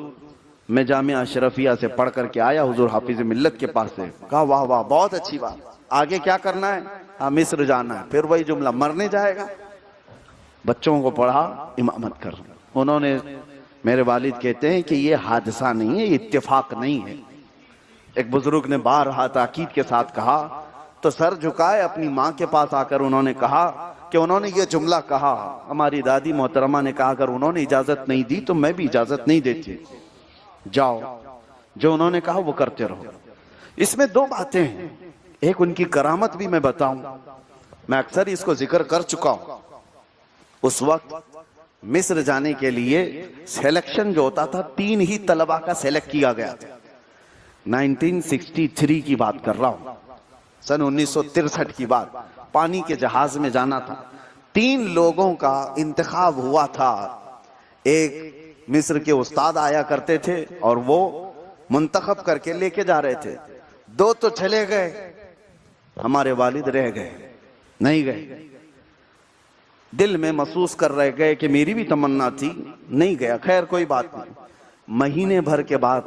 میں جامعہ اشرفیہ سے پڑھ کر کے آیا، حضور حافظ ملت کے پاس سے. کہا واہ واہ بہت اچھی بات، آگے کیا کرنا ہے؟ ہاں مصر جانا ہے. پھر وہی جملہ، مرنے جائے گا. بچوں کو پڑھا، امامت کر. انہوں نے، میرے والد کہتے ہیں کہ یہ حادثہ نہیں ہے، یہ اتفاق نہیں ہے. ایک بزرگ نے بارہا تاکید کے ساتھ کہا تو سر جھکائے اپنی ماں کے پاس آ کر انہوں نے کہا کہ انہوں نے یہ جملہ کہا. ہماری دادی محترمہ نے کہا اگر انہوں نے اجازت نہیں دی تو میں بھی اجازت نہیں دیتی. جاؤ، جو انہوں نے کہا وہ کرتے رہو. اس میں دو باتیں ہیں. ایک ان کی کرامت بھی میں بتاؤں، میں اکثر اس کو ذکر کر چکا ہوں. اس وقت مصر جانے کے لیے سیلیکشن جو ہوتا تھا 3 ہی طلبہ کا سیلیکٹ کیا گیا تھا. 1963 کی بات کر رہا ہوں، سن 1963 کی بات. پانی کے جہاز میں جانا تھا. 3 لوگوں کا انتخاب ہوا تھا. ایک مصر کے استاد آیا کرتے تھے اور وہ منتخب کر کے لے کے جا رہے تھے. 2 تو چلے گئے, ہمارے والد رہ گئے, نہیں گئے. دل میں محسوس کر رہ گئے کہ میری بھی تمنا تھی, نہیں گیا. خیر کوئی بات نہیں. مہینے بھر کے بعد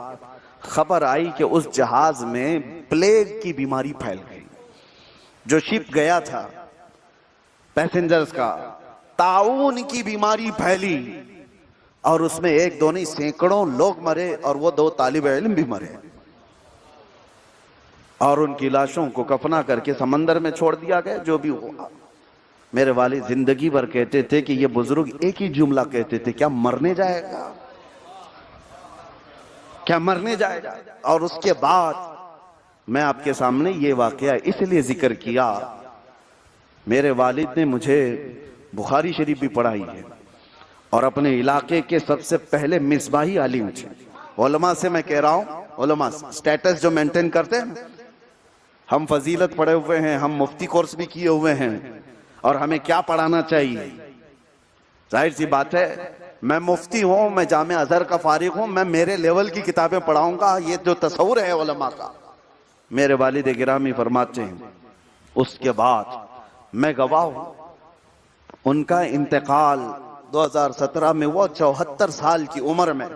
خبر آئی کہ اس جہاز میں پلیگ کی بیماری پھیل گئی. جو شپ گیا تھا پیسنجرز کا, طاعون کی بیماری پھیلی اور اس میں 1-2 نہیں سینکڑوں لوگ مرے اور وہ 2 طالب علم بھی مرے اور ان کی لاشوں کو کفنا کر کے سمندر میں چھوڑ دیا گیا. جو بھی ہوا, میرے والد زندگی بھر کہتے تھے کہ یہ بزرگ ایک ہی جملہ کہتے تھے, کیا مرنے جائے گا, کیا مرنے جائے گا. اور اس کے بعد میں آپ کے سامنے یہ واقعہ اس لیے ذکر کیا, میرے والد نے مجھے بخاری شریف بھی پڑھائی ہے اور اپنے علاقے کے سب سے پہلے مصباحی عالم تھے. علماء سے میں کہہ رہا ہوں, علماء سٹیٹس جو مینٹین کرتے ہیں, ہم فضیلت پڑھے ہوئے ہیں, ہم مفتی کورس بھی کیے ہوئے ہیں, اور ہمیں کیا پڑھانا چاہیے. ظاہر سی بات ہے, میں مفتی ہوں, میں جامعہ ازہر کا فارغ ہوں, میں میرے لیول کی کتابیں پڑھاؤں گا. یہ جو تصور ہے علماء کا, میرے والد گرامی فرماتے ہیں اس کے بعد میں گواہ ہوں. ان کا انتقال 2017 میں وہ 74 سال کی عمر میں,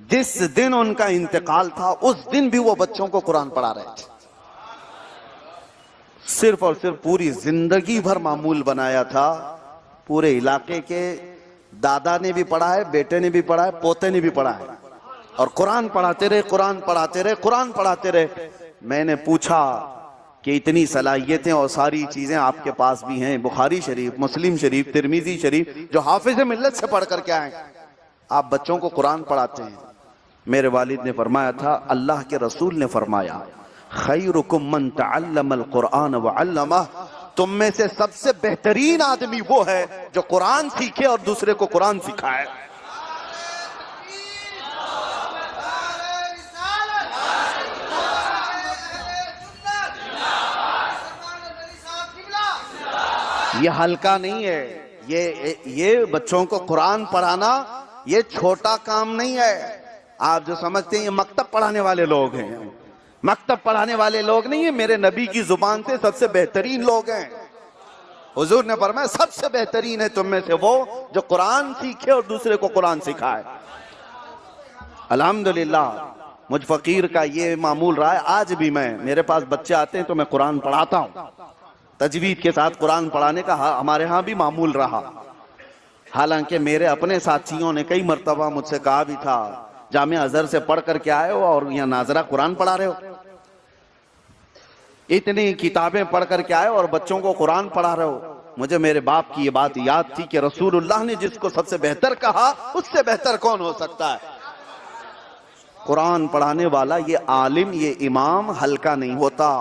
جس دن ان کا انتقال تھا اس دن بھی وہ بچوں کو قرآن پڑھا رہے تھے. صرف اور صرف پوری زندگی بھر معمول بنایا تھا. پورے علاقے کے دادا نے بھی پڑھا ہے, بیٹے نے بھی پڑھا ہے, پوتے نے بھی پڑھا ہے, اور قرآن پڑھاتے رہے, قرآن پڑھاتے رہے, قرآن پڑھاتے رہے. میں نے پوچھا کہ اتنی صلاحیتیں اور ساری چیزیں آپ کے پاس بھی ہیں, بخاری شریف, مسلم شریف, ترمذی شریف, جو حافظ ملت سے پڑھ کر کے آئے, آپ بچوں کو قرآن پڑھاتے ہیں. میرے والد نے فرمایا تھا, اللہ کے رسول نے فرمایا, خیرکم من تعلم القرآن وعلمہ, تم میں سے سب سے بہترین آدمی وہ ہے جو قرآن سیکھے اور دوسرے کو قرآن سکھائے. یہ ہلکا نہیں ہے, یہ بچوں کو قرآن پڑھانا یہ چھوٹا کام نہیں ہے. آپ جو سمجھتے ہیں یہ مکتب پڑھانے والے لوگ ہیں, مکتب پڑھانے والے لوگ نہیں ہیں. میرے نبی کی زبان سے سب سے بہترین لوگ ہیں. حضور نے فرمایا سب سے بہترین ہے تم میں سے وہ جو قرآن سیکھے اور دوسرے کو قرآن سکھائے. الحمدللہ مجھ فقیر کا یہ معمول رہا ہے. آج بھی میرے پاس بچے آتے ہیں تو میں قرآن پڑھاتا ہوں. تجوید کے ساتھ قرآن پڑھانے کا ہمارے ہاں بھی معمول رہا. حالانکہ میرے اپنے ساتھیوں نے کئی مرتبہ مجھ سے کہا بھی تھا, جامعہ ازہر سے پڑھ کر کے آئے ہو اور یہاں ناظرہ قرآن پڑھا رہے ہو, اتنی کتابیں پڑھ کر کے آئے اور بچوں کو قرآن پڑھا رہے ہو. مجھے میرے باپ کی یہ بات یاد تھی کہ رسول اللہ نے جس کو سب سے بہتر کہا, اس سے بہتر کون ہو سکتا ہے. قرآن پڑھانے والا یہ عالم, یہ امام ہلکا نہیں ہوتا.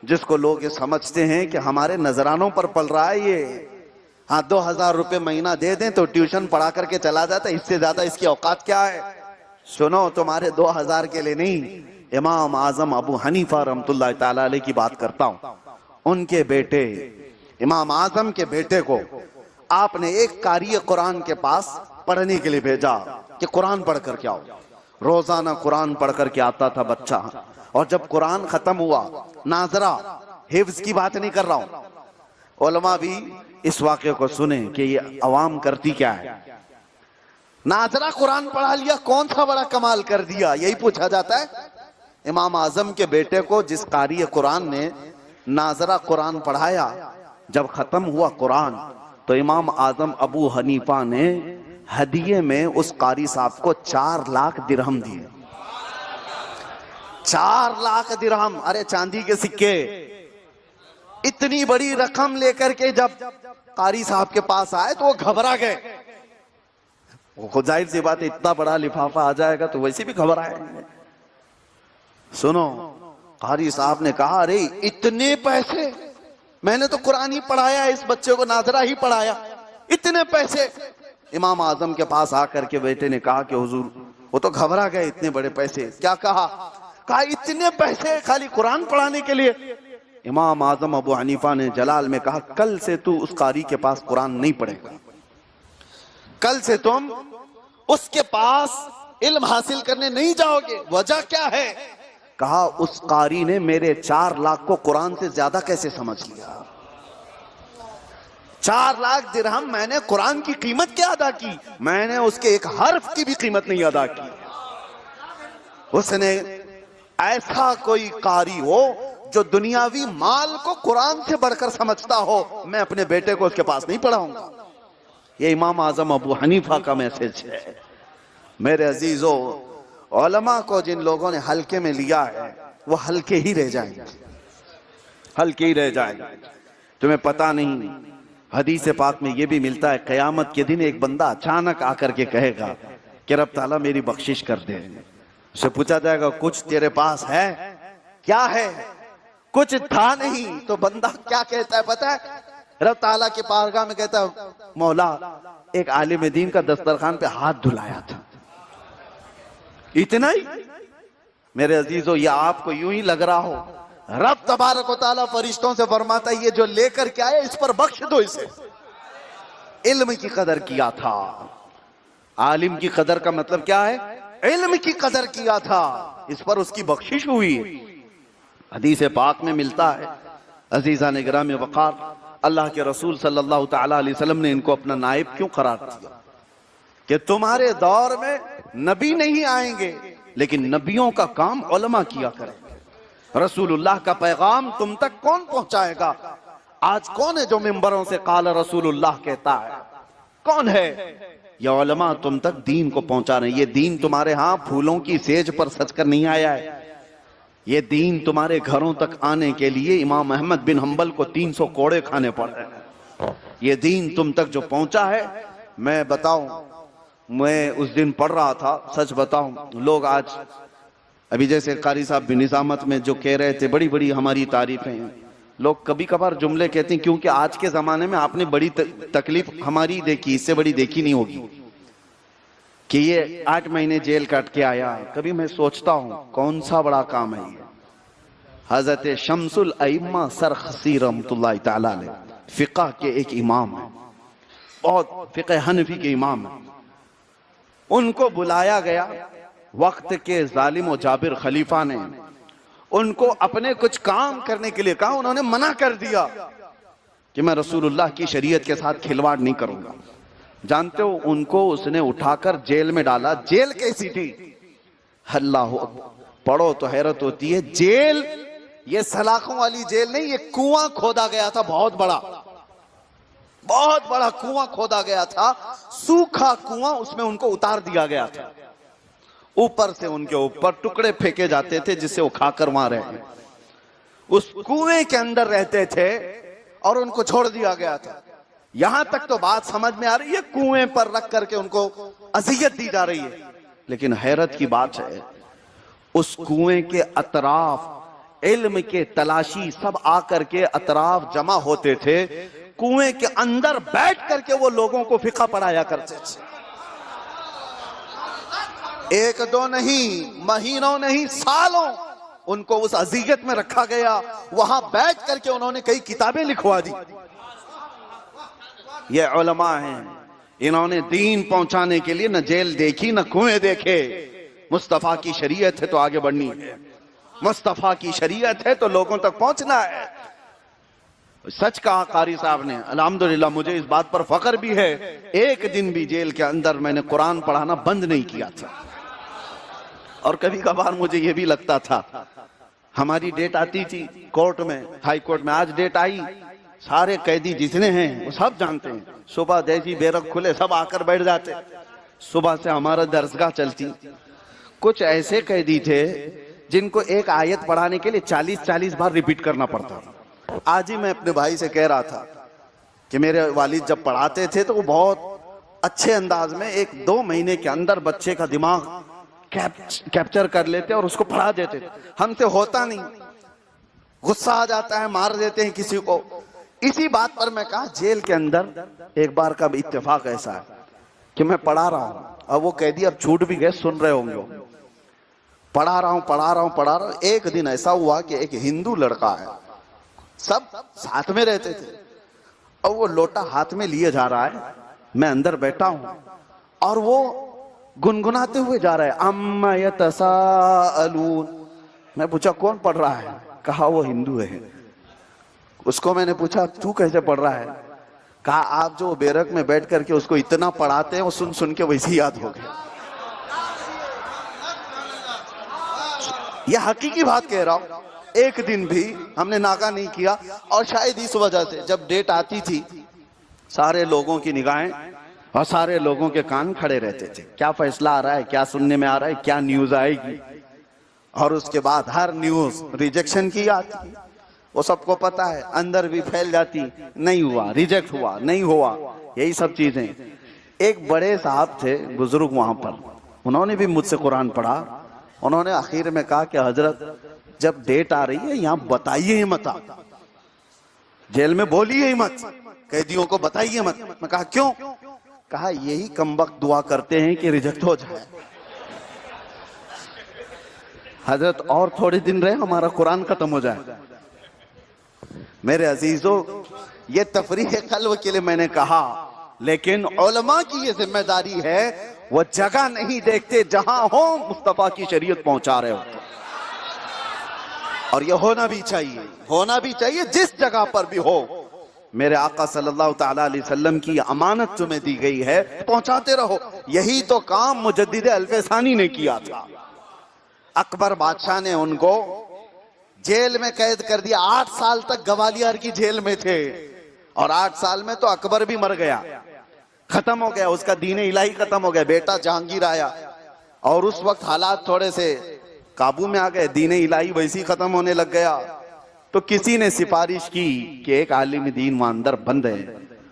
جس کو لوگ یہ سمجھتے ہیں کہ ہمارے نذرانوں پر پل رہا ہے یہ, ہاں 2000 روپے مہینہ دے دیں تو ٹیوشن پڑھا کر کے چلا جاتا ہے, اس سے زیادہ اس کی اوقات کیا ہے. سنو, تمہارے 2000 کے لیے نہیں, امام اعظم ابو حنیفہ رحمۃ اللہ تعالی علیہ کی بات کرتا ہوں. ان کے بیٹے امام اعظم کے بیٹے کو آپ نے ایک قاری قرآن کے پاس پڑھنے کے لیے بھیجا کہ قرآن پڑھ کر کے آؤ. روزانہ قرآن پڑھ کر کے آتا تھا بچہ, اور جب قرآن ختم ہوا, ناظرہ حفظ کی بات نہیں کر رہا ہوں, علماء بھی اس واقعے کو سنیں کہ یہ عوام کرتی کیا ہے. ناظرہ قرآن پڑھا لیا, کون سا بڑا کمال کر دیا, یہی پوچھا جاتا ہے. امام اعظم کے بیٹے کو جس قاری قرآن نے ناظرہ قرآن پڑھایا, جب ختم ہوا قرآن تو امام اعظم ابو حنیفہ نے ہدیے میں اس قاری صاحب کو 4 لاکھ درہم دیے. 4 لاکھ درہم, ارے چاندی کے سکے. اتنی بڑی رقم لے کر کے جب قاری صاحب کے پاس آئے تو وہ گھبرا گئے. خود ظاہر سی بات ہے, اتنا بڑا لفافہ آ جائے گا تو ویسے بھی گھبرائے. سنو, قاری صاحب نے کہا, ارے اتنے پیسے, میں نے تو قرآن ہی پڑھایا, اس بچے کو ناظرہ ہی پڑھایا, اتنے پیسے. امام اعظم کے پاس آ کر کے بیٹے نے کہا کہ حضور, وہ تو گھبرا گئے, اتنے بڑے پیسے. کیا کہا؟ اتنے پیسے خالی قرآن پڑھانے کے لیے. امام اعظم ابو حنیفہ نے جلال میں کہا کل سے تو اس قاری کے پاس قرآن نہیں پڑھے گا، کل سے تم اس کے پاس علم حاصل کرنے نہیں جاؤ گے۔ وجہ کیا ہے؟ کہا اس قاری نے میرے 4 لاکھ کو قرآن سے زیادہ کیسے سمجھ لیا، 4 لاکھ درہم میں نے قرآن کی قیمت کیا ادا کی، میں نے اس کے ایک حرف کی بھی قیمت نہیں ادا کی۔ اس نے ایسا کوئی قاری ہو جو دنیاوی مال کو قرآن سے بڑھ کر سمجھتا ہو، میں اپنے بیٹے کو اس کے پاس نہیں پڑھاؤں گا۔ یہ امام اعظم ابو حنیفہ کا میسج ہے۔ میرے عزیزو، علماء کو جن لوگوں نے ہلکے میں لیا ہے وہ ہلکے ہی رہ جائیں گے، ہلکے ہی رہ جائیں گے۔ تمہیں پتہ نہیں، حدیث پاک میں یہ بھی ملتا ہے قیامت کے دن ایک بندہ اچانک آ کر کے کہے گا کہ رب تعالیٰ میری بخشش کر دے۔ اسے پوچھا جائے گا کچھ تیرے پاس ہے؟ کیا ہے؟ کچھ تھا نہیں۔ تو بندہ کیا کہتا ہے پتہ ہے؟ رب تعالیٰ کے بارگاہ میں کہتا ہے مولا ایک عالم دین کا دسترخوان پہ ہاتھ دھلایا تھا، اتنا ہی۔ میرے عزیزو، یہ آپ کو یوں ہی لگ رہا ہو، رب تبارک و تعالیٰ فرشتوں سے فرماتا ہے یہ جو لے کر کے آئے اس پر بخش دو اسے۔ علم کی قدر کیا تھا، عالم کی قدر کا مطلب کیا ہے؟ علم کی قدر کیا تھا، اس پر اس کی بخشش ہوئی۔ حدیث پاک میں ملتا ہے، عزیزان گرامی وقار، اللہ کے رسول صلی اللہ تعالیٰ علیہ وسلم نے ان کو اپنا نائب کیوں قرار دیا کہ تمہارے دور میں نبی نہیں آئیں گے لیکن نبیوں کا کام علماء کیا کریں گے۔ رسول اللہ کا پیغام تم تک کون پہنچائے گا؟ آج کون ہے جو ممبروں سے قال رسول اللہ کہتا ہے؟ کون ہے؟ یہ علماء تم تک دین کو پہنچا رہے ہیں۔ یہ دین تمہارے ہاں پھولوں کی سیج پر سج کر نہیں آیا ہے، یہ دین تمہارے گھروں تک آنے کے لیے امام احمد بن حنبل کو 300 کوڑے کھانے پڑے ہیں۔ یہ دین تم تک جو پہنچا ہے، میں بتاؤں، میں اس دن پڑھ رہا تھا، سچ بتاؤں، لوگ آج ابھی جیسے قاری صاحب بن نظامت میں جو کہہ رہے تھے بڑی بڑی ہماری تعریفیں ہیں، لوگ کبھی کبھار جملے کہتے ہیں کیونکہ آج کے زمانے میں آپ نے بڑی تکلیف ہماری دیکھی، اس سے بڑی دیکھی نہیں ہوگی کہ یہ 8 مہینے جیل کاٹ کے آیا۔ کبھی میں سوچتا ہوں کون سا بڑا کام ہے یہ۔ حضرت شمس الائمہ سرخسی رحمت اللہ تعالیٰ علیہ فقہ کے ایک امام ہیں، بہت فقہ حنفی کے امام ہیں۔ ان کو بلایا گیا، وقت کے ظالم و جابر خلیفہ نے ان کو اپنے کچھ کام کرنے کے لیے کہا، انہوں نے منع کر دیا کہ میں رسول اللہ کی شریعت کے ساتھ کھلواڑ نہیں کروں گا۔ جانتے ہو ان کو اس نے اٹھا کر جیل میں ڈالا۔ جیل کیسی تھی؟ اللہ پڑھو تو حیرت ہوتی ہے۔ جیل یہ سلاخوں والی جیل نہیں، یہ کنواں کھودا گیا تھا، بہت بڑا کنواں کھودا گیا تھا، سوکھا کنواں، اس میں ان کو اتار دیا گیا تھا۔ اوپر سے ان کے اوپر ٹکڑے پھینکے جاتے تھے جس سے وہ کھا کر وہاں رہے۔ اس کنویں کے اندر رہتے تھے اور ان کو چھوڑ دیا گیا تھا۔ یہاں تک تو بات سمجھ میں آ رہی ہے، کنویں پر رکھ کر کے ان کو اذیت دی جا رہی ہے، لیکن حیرت کی بات ہے اس کنویں کے اطراف علم کے تلاشی سب آ کر کے اطراف جمع ہوتے تھے، کنویں کے اندر بیٹھ کر کے وہ لوگوں کو فقہ پڑھایا کرتے تھے۔ 1-2 نہیں، مہینوں نہیں، سالوں ان کو اس اذیت میں رکھا گیا، وہاں بیٹھ کر کے انہوں نے کئی کتابیں لکھوا دی۔ یہ علماء ہیں، انہوں نے دین پہنچانے کے لیے نہ جیل دیکھی نہ کنویں دیکھے۔ مصطفیٰ کی شریعت ہے تو آگے بڑھنی ہے، مصطفیٰ کی شریعت ہے تو لوگوں تک پہنچنا ہے۔ سچ کہا قاری صاحب نے، الحمدللہ مجھے اس بات پر فخر بھی ہے، ایک دن بھی جیل کے اندر میں نے قرآن پڑھانا بند نہیں کیا تھا۔ اور کبھی کبھار مجھے یہ بھی لگتا تھا، ہماری ڈیٹ آتی تھی کورٹ میں، ہائی کورٹ میں، آج ڈیٹ آئی، سارے قیدی جتنے ہیں وہ سب جانتے ہیں، صبح جیسی بیرق کھلے سب آ کر بیٹھ جاتے، صبح سے ہمارا درسگاہ چلتی۔ کچھ ایسے قیدی تھے جن کو ایک آیت پڑھانے کے لیے 40 بار ریپیٹ کرنا پڑتا۔ آج ہی میں اپنے بھائی سے کہہ رہا تھا کہ میرے والد جب پڑھاتے تھے تو وہ بہت اچھے انداز میں 1-2 مہینے کے اندر بچے کا دماغ کیپچر کر لیتے اور اس کو پڑھا دیتے تھے۔ ہم سے ہوتا نہیں، غصہ آ جاتا ہے، مار دیتے ہیں کسی کو۔ اسی بات پر میں کہا جیل کے اندر ایک بار کا اتفاق ایسا ہے کہ میں پڑھا رہا ہوں، اور وہ قیدی اب چھوٹ بھی گئے، سن رہے ہوں گے، پڑھا رہا ہوں۔ ایک دن ایسا ہوا کہ ایک ہندو لڑکا ہے، سب ساتھ میں رہتے تھے. اور وہ لوٹا ہاتھ میں لیے جا رہا ہے, میں اندر بیٹھا ہوں, اور وہ گنگناتے ہوئے جا رہا ہے, عَمَّ يَتَسَاءَلُونَ. میں پوچھا کون پڑھ رہا ہے؟ کہا وہ ہندو ہے. اس کو میں نے پوچھا تو کیسے پڑھ رہا ہے؟ کہا آپ جو بیرک میں بیٹھ کر کے اس کو اتنا پڑھاتے ہیں وہ سن سن کے ویسے یاد ہو گئے. یہ حقیقی بات کہہ رہا ہوں. ایک دن بھی ہم نے ناغہ نہیں کیا, اور شاید اس وجہ سے جب ڈیٹ آتی تھی سارے لوگوں کی نگاہیں اور سارے لوگوں کے کان کھڑے رہتے تھے, کیا فیصلہ آ رہا ہے, کیا سننے میں آ رہا ہے, کیا نیوز آئے گی. اور اس کے بعد ہر نیوز ریجیکشن کی آتی, وہ سب کو پتا ہے, اندر بھی پھیل جاتی, نہیں ہوا, ریجیکٹ ہوا, نہیں ہوا, یہی سب چیزیں. ایک بڑے صاحب تھے بزرگ وہاں پر, انہوں نے بھی مجھ سے قرآن پڑھا. انہوں نے آخر میں کہا کہ حضرت جب ڈیٹ آ رہی ہے یہاں بتائیے ہی مت, جیل میں بولیے ہی مت, قیدیوں کو بتائیے مت. میں کہا کیوں؟ کہا یہی کمبخت دعا کرتے ہیں کہ ریجیکٹ ہو جائے. حضرت اور تھوڑے دن رہے ہمارا قرآن ختم ہو جائے. میرے عزیزو, یہ تفریح قلب کے لیے میں نے کہا, لیکن علماء کی یہ ذمہ داری ہے, وہ جگہ نہیں دیکھتے جہاں ہو مصطفیٰ کی شریعت پہنچا رہے ہو. اور یہ ہونا بھی چاہیے, ہونا بھی چاہیے جس جگہ پر بھی ہو. میرے آقا صلی اللہ تعالیٰ علیہ وسلم کی امانت تمہیں دی گئی ہے, پہنچاتے رہو. یہی تو کام مجدد الف ثانی نے کیا تھا. اکبر بادشاہ نے ان کو جیل میں قید کر دیا. 8 سال تک گوالیار کی جیل میں تھے, اور 8 سال میں تو اکبر بھی مر گیا, ختم ہو گیا, اس کا دین الہی ختم ہو گیا. بیٹا جہانگیر آیا, اور اس وقت حالات تھوڑے سے قابو میں آ گئے, دین الہی ویسی ختم ہونے لگ گیا. تو کسی نے سفارش کی کہ ایک عالم دین وہاں اندر بند ہے.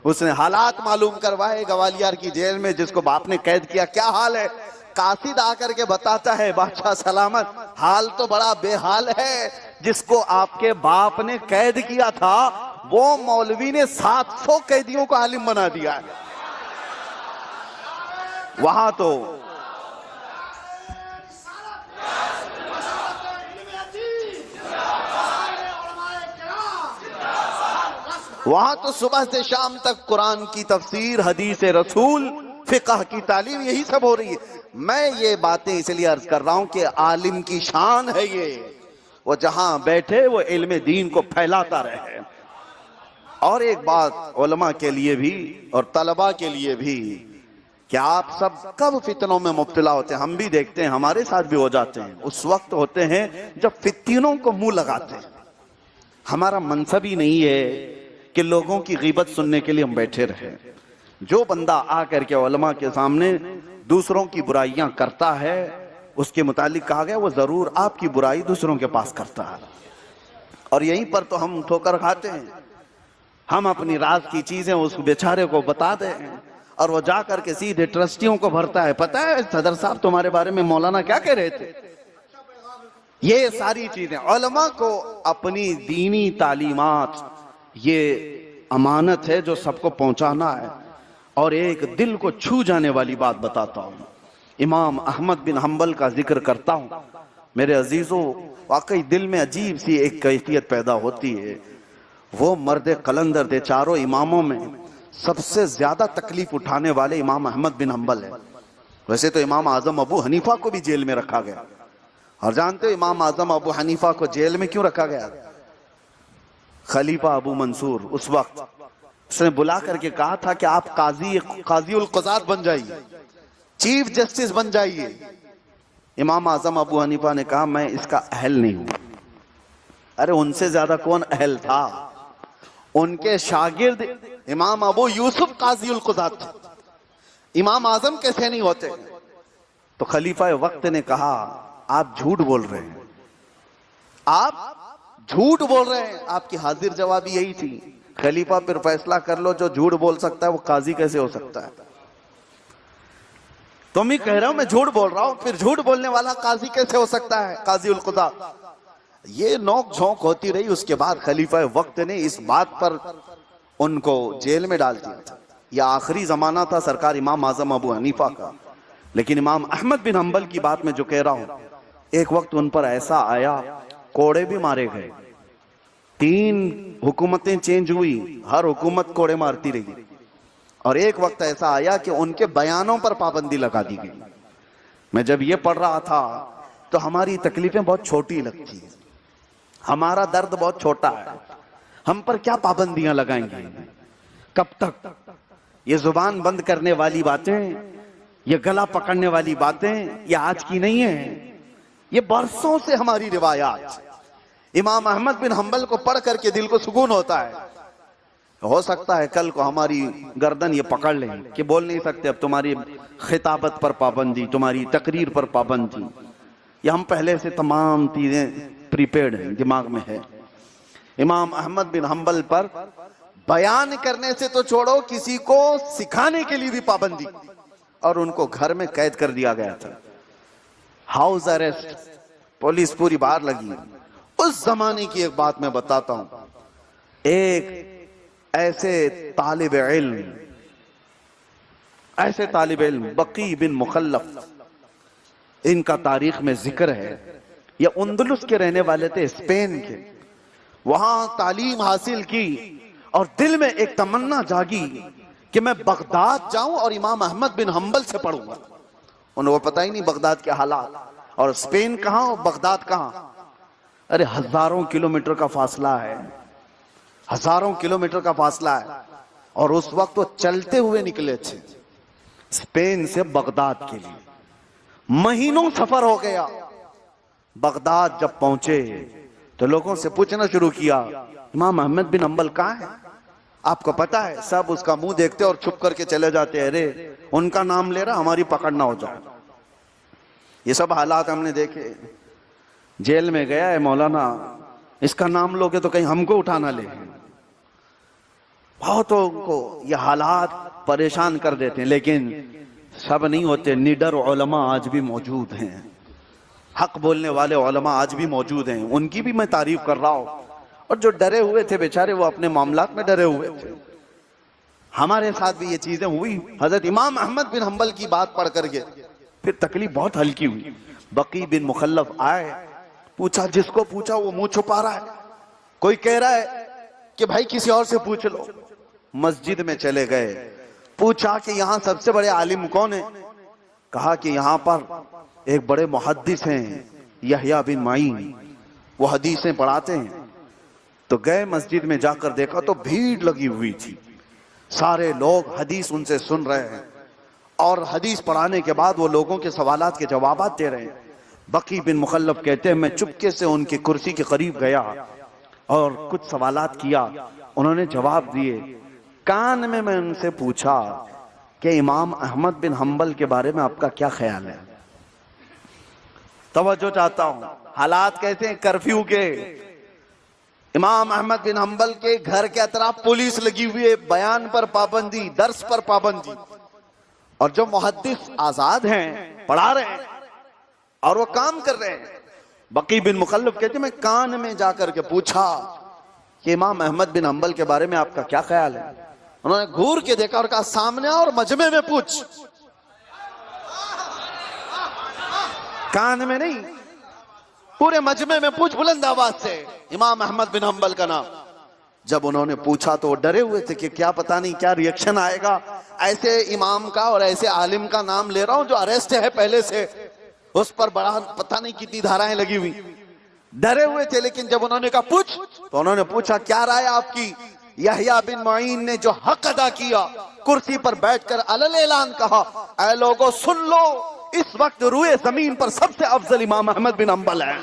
اس نے حالات معلوم کروائے گوالیار کی جیل میں, جس کو باپ نے قید کیا, کیا حال ہے. قاصد آ کر کے بتاتا ہے بادشاہ سلامت, حال تو بڑا بے حال ہے. جس کو آپ کے باپ نے قید کیا تھا وہ مولوی نے 700 قیدیوں کو عالم بنا دیا ہے. وہاں تو صبح سے شام تک قرآن کی تفسیر, حدیث رسول, فقہ کی تعلیم, یہی سب ہو رہی ہے. میں یہ باتیں اس لیے عرض کر رہا ہوں کہ عالم کی شان ہے یہ, وہ جہاں بیٹھے وہ علم دین کو پھیلاتا رہے. اور ایک بات علماء کے لیے بھی اور طلباء کے لیے بھی, کہ آپ سب کب فتنوں میں مبتلا ہوتے ہیں. ہم بھی دیکھتے ہیں, ہمارے ساتھ بھی ہو جاتے ہیں. اس وقت ہوتے ہیں جب فتنوں کو منہ لگاتے ہیں. ہمارا منصب ہی نہیں ہے کہ لوگوں کی غیبت سننے کے لیے ہم بیٹھے رہے. جو بندہ آ کر کے علماء کے سامنے دوسروں کی برائیاں کرتا ہے, اس کے متعلق کہا گیا وہ ضرور آپ کی برائی دوسروں کے پاس کرتا ہے. اور یہیں پر تو ہم ٹھوکر کھاتے ہیں. ہم اپنی راز کی چیزیں اس بیچارے کو بتا دیں, اور وہ جا کر کے سیدھے ٹرسٹیوں کو بھرتا ہے. پتہ ہے صدر صاحب تمہارے بارے میں مولانا کیا کہہ رہے تھے. یہ ساری چیزیں علماء کو اپنی دینی تعلیمات, یہ امانت ہے جو سب کو پہنچانا ہے. اور ایک دل کو چھو جانے والی بات بتاتا ہوں. امام احمد بن حنبل کا ذکر کرتا ہوں. میرے عزیزو, واقعی دل میں عجیب سی ایک کیفیت پیدا ہوتی ہے. وہ مرد قلندر دے چاروں اماموں میں سب سے زیادہ تکلیف اٹھانے والے امام احمد بن حنبل ہے. ویسے تو امام اعظم ابو حنیفہ کو بھی جیل میں رکھا گیا, اور جانتے ہو امام اعظم ابو حنیفہ کو جیل میں کیوں رکھا گیا؟ خلیفہ ابو منصور اس وقت, اس نے بلا کر کے کہا تھا کہ آپ قاضی القضات بن جائیے, چیف جسٹس بن جائیے. امام اعظم ابو حنیفہ نے کہا میں اس کا اہل نہیں ہوں. ارے ان سے زیادہ کون اہل تھا؟ ان کے شاگرد امام ابو یوسف قاضی القضات تھے, امام اعظم کیسے نہیں ہوتے؟ تو خلیفہ وقت نے کہا آپ جھوٹ بول رہے ہیں, آپ جھوٹ بول رہے ہیں. آپ کی حاضر جوابی یہی تھی, خلیفہ پھر فیصلہ کر لو, جو جھوٹ بول سکتا ہے وہ قاضی کیسے ہو سکتا ہے؟ تم ہی کہہ رہے ہو میں جھوٹ بول رہا ہوں, پھر جھوٹ بولنے والا قاضی کیسے ہو سکتا ہے, قاضی القضات. یہ نوک جھونک ہوتی رہی. اس کے بعد خلیفہ وقت نے اس بات پر ان کو جیل میں ڈال دیا تھا. یہ آخری زمانہ تھا سرکار امام اعظم ابو حنیفہ کا. لیکن امام احمد بن حنبل کی بات میں جو کہہ رہا ہوں, ایک وقت ان پر ایسا آیا, کوڑے بھی مارے گئے, 3 حکومتیں چینج ہوئی، ہر حکومت کوڑے مارتی رہی، اور ایک وقت ایسا آیا کہ ان کے بیانوں پر پابندی لگا دی گئی۔ میں جب یہ پڑھ رہا تھا تو ہماری تکلیفیں بہت چھوٹی لگتی ہیں، ہمارا درد بہت چھوٹا ہے، ہم پر کیا پابندیاں لگائیں گے؟ کب تک؟ یہ زبان بند کرنے والی باتیں، یہ گلا پکڑنے والی باتیں یہ آج کی نہیں ہیں، یہ برسوں سے ہماری روایات۔ امام احمد بن حنبل کو پڑھ کر کے دل کو سکون ہوتا ہے، ہو سکتا ہے کل کو ہماری گردن یہ پکڑ لیں کہ بول نہیں سکتے، اب تمہاری خطابت پر پابندی، تمہاری تقریر پر پابندی، یہ ہم پہلے سے تمام چیزیں پریپیڈ ہیں، دماغ میں ہے۔ امام احمد بن حنبل پر بیان کرنے سے تو چھوڑو، کسی کو سکھانے کے لیے بھی پابندی، اور ان کو گھر میں قید کر دیا گیا تھا، ہاؤس اریسٹ، پولیس پوری باہر لگی۔ اس زمانے کی ایک بات میں بتاتا ہوں، ایک ایسے طالب علم بقی بن مخلف، ان کا تاریخ میں ذکر ہے، یہ اندلس کے رہنے والے تھے، اسپین کے، وہاں تعلیم حاصل کی اور دل میں ایک تمنا جاگی کہ میں بغداد جاؤں اور امام احمد بن حنبل سے پڑھوں گا۔ انہوں کو پتہ ہی نہیں بغداد کے حالات، اور اسپین کہاں اور بغداد کہاں، ارے ہزاروں کلومیٹر کا فاصلہ ہے، ہزاروں کلومیٹر کا فاصلہ ہے، اور اس وقت وہ چلتے ہوئے نکلے تھے اسپین سے بغداد کے لیے، مہینوں سفر ہو گیا۔ بغداد جب پہنچے تو لوگوں سے پوچھنا شروع کیا، امام احمد بن حنبل کہاں ہے؟ آپ کو پتا ہے سب اس کا منہ دیکھتے اور چھپ کر کے چلے جاتے ہیں، ارے ان کا نام لے رہا ہماری پکڑ نہ ہو جائے۔ یہ سب حالات ہم نے دیکھے۔ جیل میں گیا ہے مولانا، اس کا نام لوگے تو کہیں ہم کو اٹھانا لے۔ بہتوں کو یہ حالات پریشان کر دیتے ہیں، لیکن سب نہیں ہوتے، نڈر علماء آج بھی موجود ہیں، حق بولنے والے علماء آج بھی موجود ہیں، ان کی بھی میں تعریف کر رہا ہوں۔ اور جو ڈرے ہوئے تھے بیچارے، وہ اپنے معاملات میں ڈرے ہوئے تھے۔ ہمارے ساتھ بھی یہ چیزیں ہوئی۔ حضرت امام احمد بن حنبل کی بات پڑھ کر کے پھر تکلیف بہت ہلکی ہوئی۔ بقی بن مخلف آئے، پوچھا، جس کو پوچھا وہ منہ چھپا رہا ہے، کوئی کہہ رہا ہے کہ بھائی کسی اور سے پوچھ لو۔ مسجد میں چلے گئے، پوچھا کہ یہاں سب سے بڑے عالم کون ہیں؟ کہا کہ یہاں پر ایک بڑے محدث ہیں، یحییٰ بن معین، وہ حدیثیں پڑھاتے ہیں۔ تو گئے مسجد میں، جا کر دیکھا تو بھیڑ لگی ہوئی تھی، سارے لوگ حدیث ان سے سن رہے ہیں، اور حدیث پڑھانے کے بعد وہ لوگوں کے سوالات کے جوابات دے رہے ہیں۔ بقی بن مخلف کہتے ہیں میں چپکے سے ان کی کرسی کے قریب گیا اور کچھ سوالات کیا، انہوں نے جواب دیے۔ کان میں ان سے پوچھا کہ امام احمد بن حنبل کے بارے میں آپ کا کیا خیال ہے؟ توجہ چاہتا ہوں، حالات کیسے ہیں؟ کرفیو کے، امام احمد بن حنبل کے گھر کے اطراف پولیس لگی ہوئی ہے، بیان پر پابندی، درس پر پابندی، اور جو محدث آزاد ہیں، پڑھا رہے ہیں اور وہ کام کر رہے ہیں۔ بقی بن مخلف کہتے ہیں میں کان میں جا کر کے پوچھا کہ امام احمد بن حنبل کے بارے میں آپ کا کیا خیال ہے؟ انہوں نے گھور کے دیکھا اور کہا سامنے اور مجمع میں پوچھ، کان میں نہیں، پورے مجمع میں پوچھ، بلند آواز سے امام احمد بن حنبل کا نام۔ جب انہوں نے پوچھا تو وہ ڈرے ہوئے تھے کہ کیا پتہ نہیں کیا ریئیکشن آئے گا، ایسے امام کا اور ایسے عالم کا نام لے رہا ہوں جو اریسٹ ہے پہلے سے، اس پر بڑا پتہ نہیں کتنی دھارائیں لگی ہوئی، ڈرے ہوئے تھے۔ لیکن جب انہوں نے کہا پوچھ، تو انہوں نے پوچھا کیا رائے آپ کی؟ یحییٰ بن معین نے جو حق ادا کیا، کرسی پر بیٹھ کر علل اعلان کہا اے لوگوں سن لو، اس وقت روئے زمین پر سب سے افضل امام احمد بن حنبل ہے۔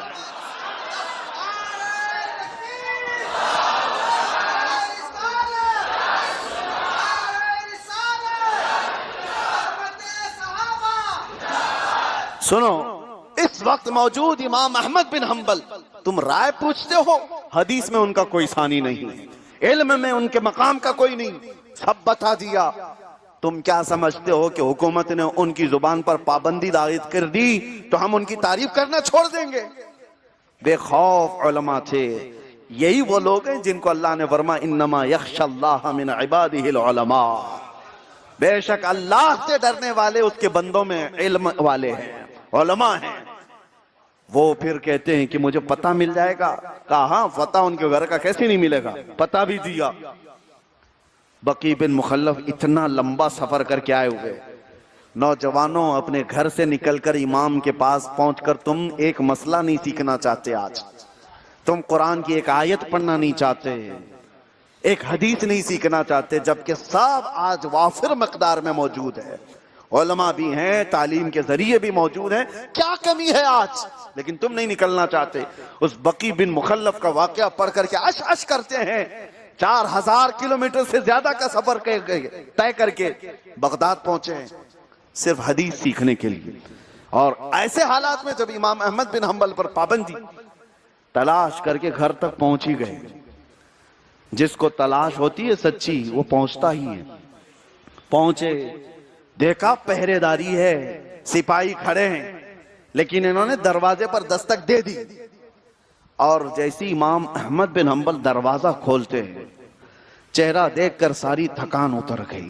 سنو، اس وقت موجود امام احمد بن حنبل، تم رائے پوچھتے ہو، حدیث میں ان کا کوئی ثانی نہیں ہے، علم میں ان کے مقام کا کوئی نہیں، سب بتا دیا۔ تم کیا سمجھتے ہو کہ حکومت نے ان کی زبان پر پابندی عائد کر دی تو ہم ان کی تعریف کرنا چھوڑ دیں گے؟ بے خوف علماء تھے، یہی وہ لوگ ہیں جن کو اللہ نے فرمایا انما یخشی اللہ من عبادہ العلماء، بے شک اللہ سے ڈرنے والے اس کے بندوں میں علم والے ہیں، علماء ہیں۔ وہ پھر کہتے ہیں کہ مجھے پتہ مل جائے گا. کہا ہاں پتہ ان کے گھر کا کیسے نہیں ملے گا, پتہ بھی دیا. بقی بن مخلف اتنا لمبا سفر کر کے آئے ہوئے. نوجوانوں, اپنے گھر سے نکل کر امام کے پاس پہنچ کر تم ایک مسئلہ نہیں سیکھنا چاہتے, آج تم قرآن کی ایک آیت پڑھنا نہیں چاہتے, ایک حدیث نہیں سیکھنا چاہتے, جبکہ سب آج وافر مقدار میں موجود ہے. علماء بھی ہیں, تعلیم کے ذریعے بھی موجود ہیں, کیا کمی ہے آج, لیکن تم نہیں نکلنا چاہتے. اس بقی بن مخلف کا واقعہ پڑھ کر کے اش اش کرتے ہیں. 4000 کلومیٹر سے زیادہ کا سفر طے کر کے بغداد پہنچے ہیں صرف حدیث سیکھنے کے لیے. اور ایسے حالات میں جب امام احمد بن حنبل پر پابندی, تلاش کر کے گھر تک پہنچ ہی گئے. جس کو تلاش ہوتی ہے سچی وہ پہنچتا ہی ہے. پہنچے, دیکھا پہرے داری ہے, سپاہی کھڑے ہیں, لیکن انہوں نے دروازے پر دستک دے دی. اور جیسی امام احمد بن حنبل دروازہ کھولتے ہیں, چہرہ دیکھ کر ساری تھکان اتر گئی.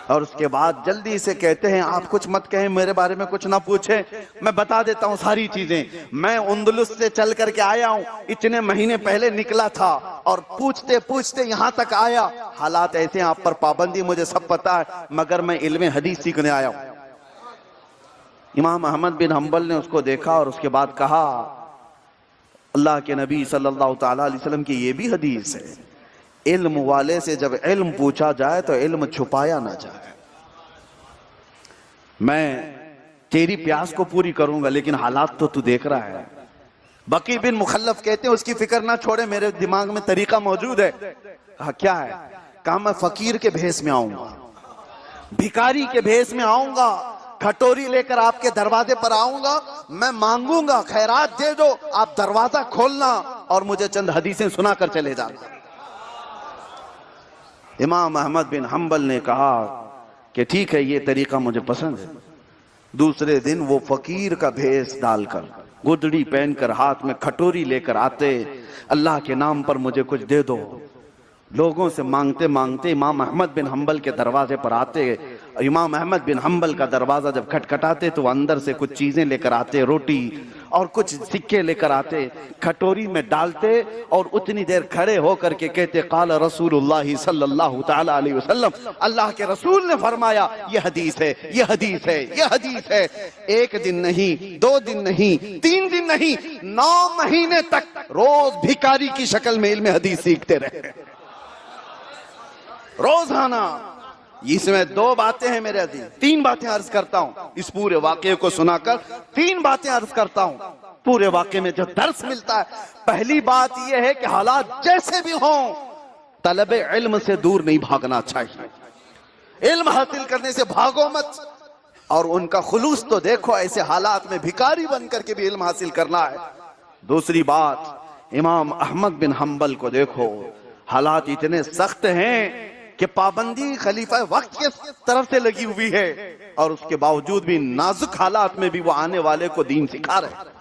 اور اس کے بعد جلدی سے کہتے ہیں آپ کچھ مت کہیں, میرے بارے میں کچھ نہ پوچھیں, میں بتا دیتا ہوں ساری چیزیں. میں اندلس سے چل کر کے آیا ہوں, اتنے مہینے پہلے نکلا تھا, اور پوچھتے پوچھتے یہاں تک آیا. حالات ایسے ہیں, آپ پر پابندی مجھے سب پتا ہے, مگر میں علم حدیث سیکھنے آیا ہوں. امام احمد بن حنبل نے اس کو دیکھا اور اس کے بعد کہا, اللہ کے نبی صلی اللہ تعالیٰ علیہ وسلم کی یہ بھی حدیث ہے, علم والے سے جب علم پوچھا جائے تو علم چھپایا نہ جائے. میں تیری پیاس کو پوری کروں گا, لیکن حالات تو دیکھ رہا ہے. بقی بن مخلف کہتے ہیں اس کی فکر نہ چھوڑے, میرے دماغ میں طریقہ موجود ہے. کہا کیا ہے؟ کہا میں فقیر کے بھیس میں آؤں گا, بھکاری کے بھیس میں آؤں گا, کھٹوری لے کر آپ کے دروازے پر آؤں گا, میں مانگوں گا خیرات دے دو, آپ دروازہ کھولنا اور مجھے چند حدیثیں سنا کر چلے جانا. امام احمد بن حنبل نے کہا کہ ٹھیک ہے, یہ طریقہ مجھے پسند ہے. دوسرے دن وہ فقیر کا بھیس ڈال کر, گدڑی پہن کر, ہاتھ میں کھٹوری لے کر آتے, اللہ کے نام پر مجھے کچھ دے دو. لوگوں سے مانگتے مانگتے امام احمد بن حنبل کے دروازے پر آتے. امام احمد بن حنبل کا دروازہ جب کھٹکھٹاتے تو اندر سے کچھ چیزیں لے کر آتے, روٹی اور کچھ سکے لے کر آتے, کھٹوری میں ڈالتے اور اتنی دیر کھڑے ہو کر کے کہتے قال رسول اللہ صلی اللہ تعالی علیہ وسلم, اللہ کے رسول نے فرمایا یہ حدیث ہے, یہ حدیث ہے, یہ حدیث ہے. 1 دن نہیں, 2 دن نہیں, 3 دن نہیں, 9 مہینے تک روز بھکاری کی شکل میں علم حدیث سیکھتے رہے روزانہ. اس میں 2 باتیں ہیں میرے عزیز, 3 باتیں عرض کرتا ہوں. اس پورے واقعے کو سنا کر 3 باتیں عرض کرتا ہوں. پورے واقعے میں جو درس ملتا ہے, پہلی بات یہ ہے کہ حالات جیسے بھی ہوں طلب علم سے دور نہیں بھاگنا چاہیے. علم حاصل کرنے سے بھاگو مت, اور ان کا خلوص تو دیکھو, ایسے حالات میں بھکاری بن کر کے بھی علم حاصل کرنا ہے. دوسری بات, امام احمد بن حنبل کو دیکھو, حالات اتنے سخت ہیں کہ پابندی خلیفہ وقت کے طرف سے لگی ہوئی ہے, اور اس کے باوجود بھی نازک حالات میں بھی وہ آنے والے کو دین سکھا رہے ہیں.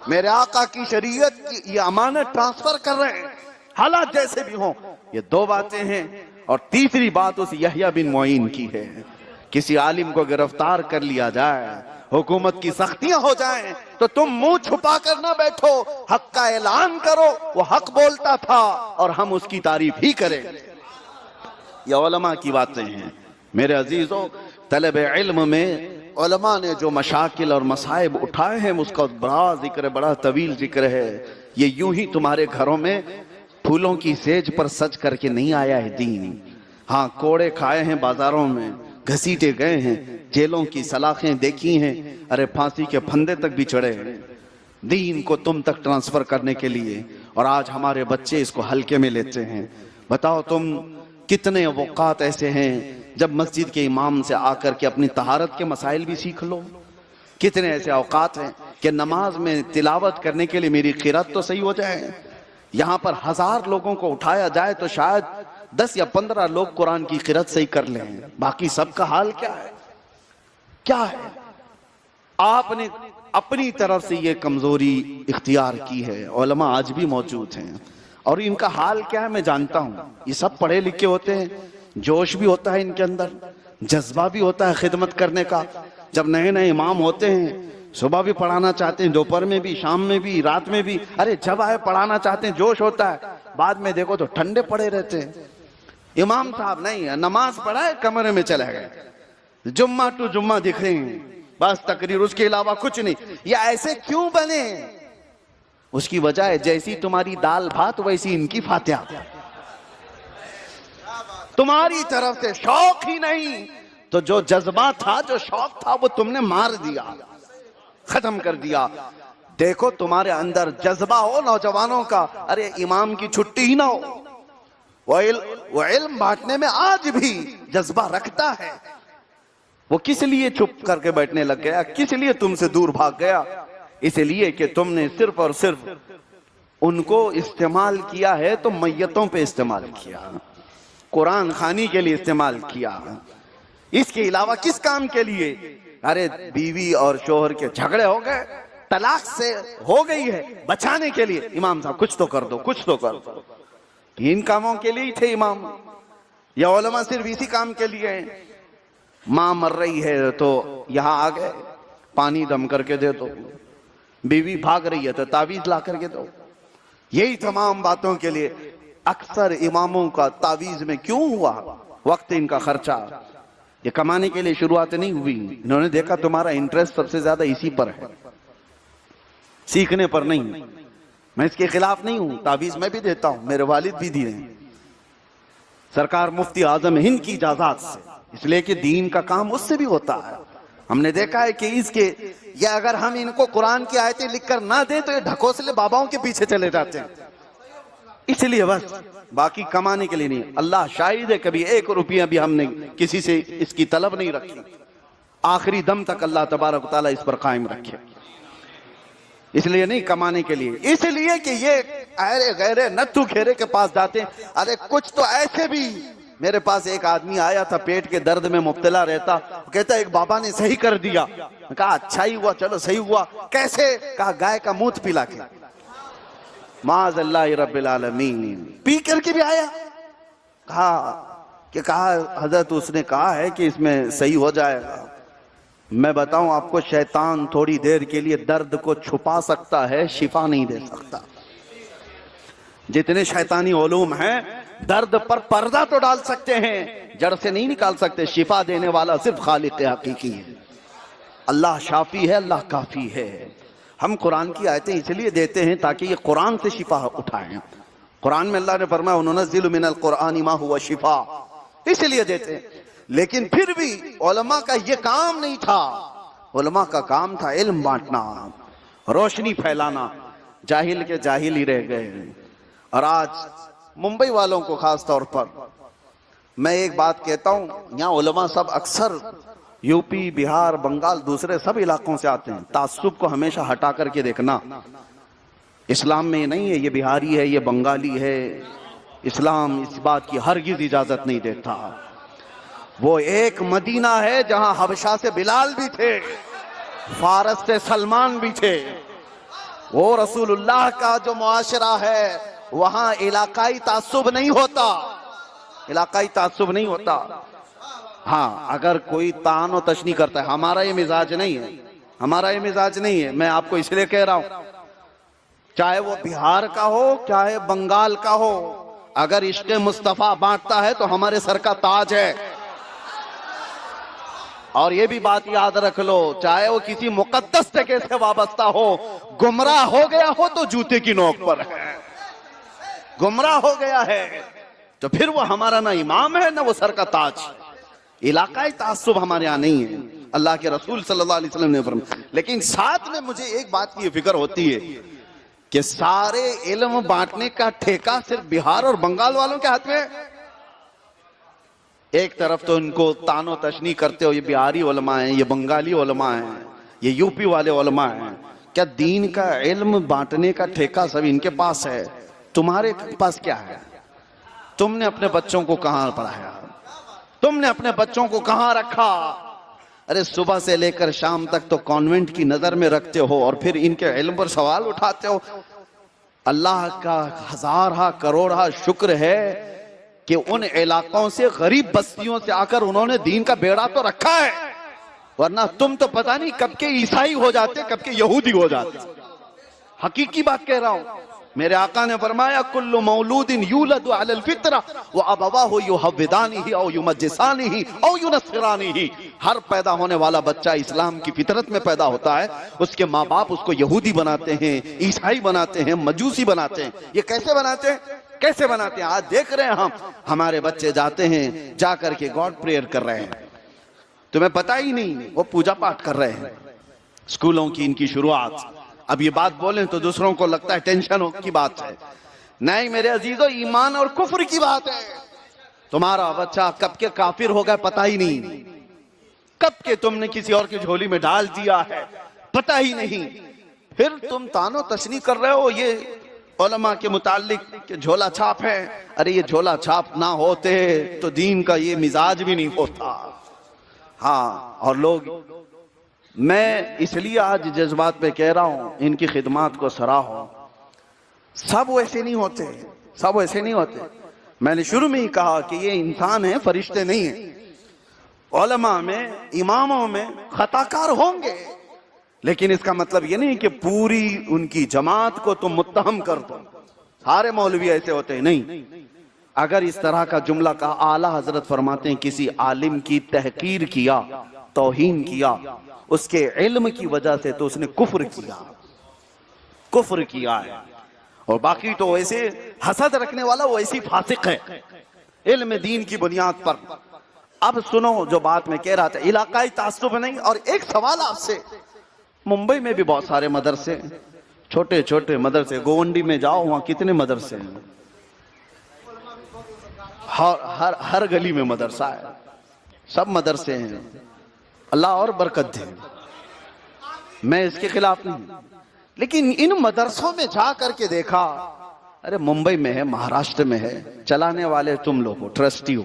میرے آقا کی شریعت کی یہ امانت ٹرانسفر کر رہے ہیں, حالات جیسے بھی ہوں. یہ 2 باتیں ہیں. اور تیسری بات اس یحییٰ بن معین کی ہے, کسی عالم کو گرفتار کر لیا جائے, حکومت کی سختیاں ہو جائیں, تو تم منہ چھپا کر نہ بیٹھو, حق کا اعلان کرو. وہ حق بولتا تھا اور ہم اس کی تعریف ہی کریں. یہ علماء کی باتیں ہیں میرے عزیزوں. طلب علم میں علماء نے جو مشاکل اور مصائب اٹھائے ہیں اس کا بڑا ذکر ہے, بڑا طویل ذکر ہے. یہ یوں ہی تمہارے گھروں میں پھولوں کی سیج پر سج کر کے نہیں آیا ہے دین. ہاں کوڑے کھائے ہیں بازاروں میں, گھسیٹے گئے ہیں, جیلوں کی سلاخیں دیکھی ہیں, ارے پھانسی کے پھندے تک بھی چڑھے ہیں دین کو تم تک ٹرانسفر کرنے کے لیے. اور آج ہمارے بچے اس کو ہلکے میں لیتے ہیں. بتاؤ تم کتنے اوقات ایسے ہیں جب مسجد کے امام سے آ کر کے اپنی طہارت کے مسائل بھی سیکھ لو. کتنے ایسے اوقات ہیں کہ نماز میں تلاوت کرنے کے لیے میری قرات تو صحیح ہو جائے. یہاں پر 1000 لوگوں کو اٹھایا جائے تو شاید 10 یا 15 لوگ قرآن کی قرات صحیح کر لیں, باقی سب کا حال کیا ہے؟ کیا ہے؟ آپ نے اپنی طرف سے یہ کمزوری اختیار کی ہے. علماء آج بھی موجود ہیں اور ان کا حال کیا ہے میں جانتا ہوں. یہ سب پڑھے لکھے ہوتے ہیں, جوش بھی ہوتا ہے ان کے اندر, جذبہ بھی ہوتا ہے خدمت کرنے کا. جب نئے نئے امام ہوتے ہیں صبح بھی پڑھانا چاہتے ہیں، دوپہر میں بھی، شام میں بھی، رات میں بھی، ارے جب آئے پڑھانا چاہتے ہیں، جوش ہوتا ہے، بعد میں دیکھو تو ٹھنڈے پڑے رہتے ہیں۔ امام صاحب نہیں، نماز پڑھائے کمرے میں چلے گئے، جمعہ ٹو جمعہ دکھ رہے ہیں، بس تقریر، اس کے علاوہ کچھ نہیں۔ یہ ایسے کیوں بنے؟ اس کی وجہ ہے جیسی تمہاری دال بھات ویسی ان کی فاتحہ۔ تمہاری طرف سے شوق ہی نہیں، تو جو جذبہ تھا، جو شوق تھا، وہ تم نے مار دیا، ختم کر دیا۔ دیکھو تمہارے اندر جذبہ ہو نوجوانوں کا، ارے امام کی چھٹی ہی نہ ہو، وہ علم بانٹنے میں آج بھی جذبہ رکھتا ہے۔ وہ کس لیے چپ کر کے بیٹھنے لگ گیا؟ کس لیے تم سے دور بھاگ گیا؟ اس لیے کہ تم نے صرف اور صرف ان کو استعمال کیا ہے تو میتوں پہ استعمال کیا، قرآن خوانی کے لیے استعمال کیا، اس کے علاوہ کس کام کے لیے؟ ارے بیوی اور شوہر کے جھگڑے ہو گئے، طلاق سے ہو گئی ہے، بچانے کے لیے امام صاحب کچھ تو کر دو، کچھ تو کر دو۔ ان کاموں کے لیے ہی تھے امام، یا علماء صرف اسی کام کے لیے ہیں؟ ماں مر رہی ہے تو یہاں آ گئے، پانی دم کر کے دے دو، بیوی بھاگ رہی ہے تو تعویذ لا کر کے دو، یہی تمام باتوں کے لیے۔ اکثر اماموں کا تعویذ میں کیوں ہوا؟ وقت ان کا خرچہ، یہ کمانے کے لیے شروعات نہیں ہوئی، انہوں نے دیکھا تمہارا انٹرسٹ سب سے زیادہ اسی پر ہے، سیکھنے پر نہیں۔ میں اس کے خلاف نہیں ہوں، تعویذ میں بھی دیتا ہوں، میرے والد بھی دیے ہیں، سرکار مفتی اعظم ہند کی اجازت سے، اس لیے کہ دین کا کام اس سے بھی ہوتا ہے۔ ہم نے دیکھا ہے کہ اس کے، یا اگر ہم ان کو قرآن کی آیتیں لکھ کر نہ دیں تو یہ ڈھکوسلے باباؤں کے پیچھے چلے جاتے ہیں، اس لیے بس، باقی کمانے کے لیے نہیں۔ اللہ شاہد ہے کبھی 1 روپیہ بھی ہم نے کسی سے اس کی طلب نہیں رکھی، آخری دم تک اللہ تبارک و تعالیٰ اس پر قائم رکھے، اس لیے نہیں کمانے کے لیے، اس لیے کہ یہ ایرے غیرے نتھو کھیرے کے پاس جاتے ہیں۔ ارے کچھ تو ایسے بھی، میرے پاس ایک آدمی آیا تھا پیٹ کے درد میں مبتلا رہتا، کہتا ایک بابا نے صحیح کر دیا۔ کہا اچھا ہی ہوا، چلو صحیح ہوا، کیسے؟ کہا گائے کا موت پلا کے۔ معاذ اللہ رب العالمین، پی کر کے بھی آیا، کہا حضرت اس نے کہا ہے کہ اس میں صحیح ہو جائے گا۔ میں بتاؤں آپ کو، شیطان تھوڑی دیر کے لیے درد کو چھپا سکتا ہے، شفا نہیں دے سکتا۔ جتنے شیطانی علوم ہیں درد پر پردہ تو ڈال سکتے ہیں، جڑ سے نہیں نکال سکتے۔ شفا دینے والا صرف خالق حقیقی ہے، اللہ شافی ہے، اللہ کافی ہے۔ ہم قرآن کی آیتیں اس لیے دیتے ہیں تاکہ یہ قرآن سے شفا اٹھائیں۔ قرآن میں اللہ نے فرمایا وَنُنَزِّلُ مِنَ الْقُرْآنِ مَا هُوَ شِفَاءٌ، اس لیے دیتے ہیں۔ لیکن پھر بھی علماء کا یہ کام نہیں تھا، علماء کا کام تھا علم بانٹنا، روشنی پھیلانا۔ جاہل کے جاہل ہی رہ گئے۔ اور آج ممبئی والوں کو خاص طور پر میں ایک بات کہتا ہوں، یہاں علماء سب اکثر یو پی، بہار، بنگال، دوسرے سب علاقوں سے آتے ہیں۔ تعصب کو ہمیشہ ہٹا کر کے دیکھنا، اسلام میں یہ نہیں ہے یہ بہاری ہے، یہ بنگالی ہے، اسلام اس بات کی ہرگز اجازت نہیں دیتا۔ وہ ایک مدینہ ہے جہاں حبشہ سے بلال بھی تھے، فارس سے سلمان بھی تھے۔ وہ رسول اللہ کا جو معاشرہ ہے وہاں علاقائی تعصب نہیں ہوتا، علاقائی تعصب نہیں ہوتا۔ ہاں اگر کوئی طعن و تشنیع کرتا ہے، ہمارا یہ مزاج نہیں ہے، ہمارا یہ مزاج نہیں ہے۔ میں آپ کو اس لیے کہہ رہا ہوں، چاہے وہ بہار کا ہو چاہے بنگال کا ہو، اگر عشق مصطفیٰ بانٹتا ہے تو ہمارے سر کا تاج ہے۔ اور یہ بھی بات یاد رکھ لو، چاہے وہ کسی مقدس جگہ سے وابستہ ہو، گمراہ ہو گیا ہو تو جوتے کی نوک پر ہے، گمراہ ہو گیا ہے تو پھر وہ ہمارا نہ امام ہے نہ وہ سر کا تاج۔ علاقائی تعصب ہمارے یہاں نہیں ہے، اللہ کے رسول صلی اللہ علیہ وسلم نے فرمایا۔ لیکن ساتھ میں مجھے ایک بات کی فکر ہوتی ہے کہ سارے علم بانٹنے کا ٹھیکہ صرف بہار اور بنگال والوں کے ہاتھ میں۔ ایک طرف تو ان کو طعن و تشنیع کرتے ہو، یہ بہاری علماء ہیں، یہ بنگالی علماء ہیں، یہ یو پی والے علماء ہیں، کیا دین کا علم بانٹنے کا ٹھیکہ سب ان کے پاس ہے؟ تمہارے پاس کیا ہے؟ تم نے اپنے بچوں کو کہاں پڑھایا؟ تم نے اپنے بچوں کو کہاں رکھا؟ ارے صبح سے لے کر شام تک تو کانوینٹ کی نظر میں رکھتے ہو اور پھر ان کے علم پر سوال اٹھاتے ہو۔ اللہ کا ہزارہ کروڑہ شکر ہے کہ ان علاقوں سے غریب بستیوں سے آ کر انہوں نے دین کا بیڑا تو رکھا ہے، ورنہ تم تو پتہ نہیں کب کے عیسائی ہو جاتے کب کے یہودی ہو جاتے. حقیقی بات کہہ رہا ہوں. میرے آقا نے فرمایا کل مولود یولد علی الفطرہ وابواہ یحودانہ او یمجسانہ او ینصرانہ. ہر پیدا ہونے والا بچہ اسلام کی فطرت میں پیدا ہوتا ہے. اس کے ماں باپ اس کو یہودی بناتے ہیں, عیسائی بناتے ہیں, مجوسی بناتے ہیں. یہ کیسے بناتے ہیں؟ کیسے بناتے ہیں؟ آج دیکھ رہے ہیں ہمارے بچے جاتے ہیں, جا کر کے گاڈ پریئر کر رہے ہیں. تمہیں پتہ ہی نہیں وہ پوجا پاٹ کر رہے ہیں. اسکولوں کی ان کی شروعات. اب یہ بات بولیں تو دوسروں کو لگتا ہے ٹینشن کی بات ہے. نہیں میرے عزیزو, ایمان اور کفر کی بات ہے. تمہارا بچہ کب کے کافر ہو گیا پتہ ہی نہیں, کب کے تم نے کسی اور کی جھولی میں ڈال دیا ہے پتہ ہی نہیں. پھر تم تانو تشنیع کر رہے ہو یہ علماء کے متعلق کہ جھولا چھاپ ہے. ارے یہ جھولا چھاپ نہ ہوتے تو دین کا یہ مزاج بھی نہیں ہوتا. ہاں, اور لوگ, میں اس لیے آج جذبات پہ کہہ رہا ہوں ان کی خدمات کو سراہو. سب ویسے نہیں ہوتے, سب ویسے نہیں ہوتے. میں نے شروع میں ہی کہا کہ یہ انسان ہیں, فرشتے نہیں ہیں. علماء میں, اماموں میں خطا کار ہوں گے, لیکن اس کا مطلب یہ نہیں کہ پوری ان کی جماعت کو تم متہم کر دو. سارے مولوی ایسے ہوتے ہیں نہیں. اگر اس طرح کا جملہ کا اعلیٰ حضرت فرماتے ہیں کسی عالم کی تحقیر کیا, توہین کیا اس کے علم کی وجہ سے, تو اس نے کفر کیا, کفر کیا ہے. اور باقی تو ویسے حسد رکھنے والا وہ ایسی فاسق ہے علم دین کی بنیاد پر. اب سنو جو بات میں کہہ رہا تھا, علاقائی تعصب نہیں. اور ایک سوال آپ سے, ممبئی میں بھی بہت سارے مدرسے, چھوٹے چھوٹے مدرسے. گوونڈی میں جاؤ وہاں کتنے مدرسے ہیں, ہر گلی میں مدرسہ ہے, سب مدرسے ہیں. اللہ اور برکت دے, میں اس کے خلاف نہیں. لیکن ان مدرسوں میں جا کر کے دیکھا, ارے ممبئی میں ہے, مہاراشٹر میں ہے, چلانے والے تم لوگ ہو, ٹرسٹی ہو,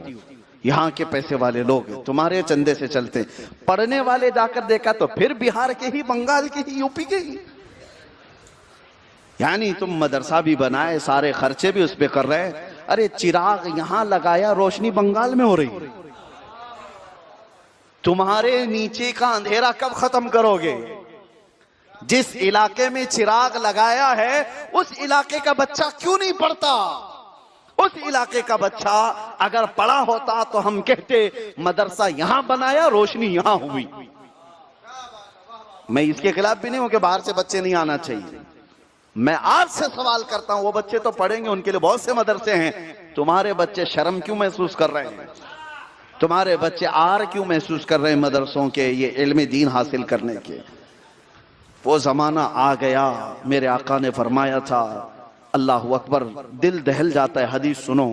یہاں کے پیسے والے لوگ ہیں, تمہارے چندے سے چلتے. پڑھنے والے جا کر دیکھا تو پھر بہار کے ہی, بنگال کے ہی, یو پی کے ہی. یعنی تم مدرسہ بھی بنائے, سارے خرچے بھی اس پہ کر رہے. ارے چراغ یہاں لگایا, روشنی بنگال میں ہو رہی. تمہارے نیچے کا اندھیرا کب ختم کرو گے؟ جس علاقے میں چراغ لگایا ہے اس علاقے کا بچہ کیوں نہیں پڑھتا؟ اس علاقے کا بچہ اگر پڑھا ہوتا تو ہم کہتے مدرسہ یہاں بنایا, روشنی یہاں ہوئی. میں اس کے خلاف بھی نہیں ہوں کہ باہر سے بچے نہیں آنا چاہیے. میں آپ سے سوال کرتا ہوں, وہ بچے تو پڑھیں گے, ان کے لیے بہت سے مدرسے ہیں. تمہارے بچے شرم کیوں محسوس کر رہے ہیں؟ تمہارے بچے آر کیوں محسوس کر رہے ہیں مدرسوں کے یہ علم دین حاصل کرنے کے؟ وہ زمانہ آ گیا. میرے آقا نے فرمایا تھا, اللہ اکبر, دل دہل جاتا ہے. حدیث سنو,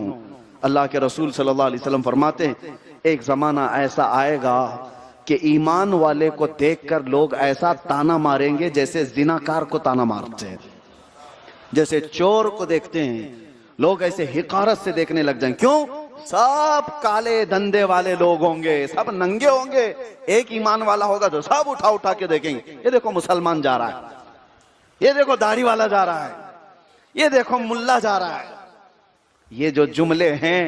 اللہ کے رسول صلی اللہ علیہ وسلم فرماتے ہیں ایک زمانہ ایسا آئے گا کہ ایمان والے کو دیکھ کر لوگ ایسا تانا ماریں گے جیسے زناکار کو تانا مارتے ہیں, جیسے چور کو دیکھتے ہیں لوگ ایسے حقارت سے دیکھنے لگ جائیں. کیوں؟ سب کالے دھندے والے لوگ ہوں گے, سب ننگے ہوں گے. ایک ایمان والا ہوگا تو سب اٹھا اٹھا کے دیکھیں گے, یہ دیکھو مسلمان جا رہا ہے, یہ دیکھو داڑھی والا جا رہا ہے, یہ دیکھو ملا جا رہا ہے. یہ جو جملے ہیں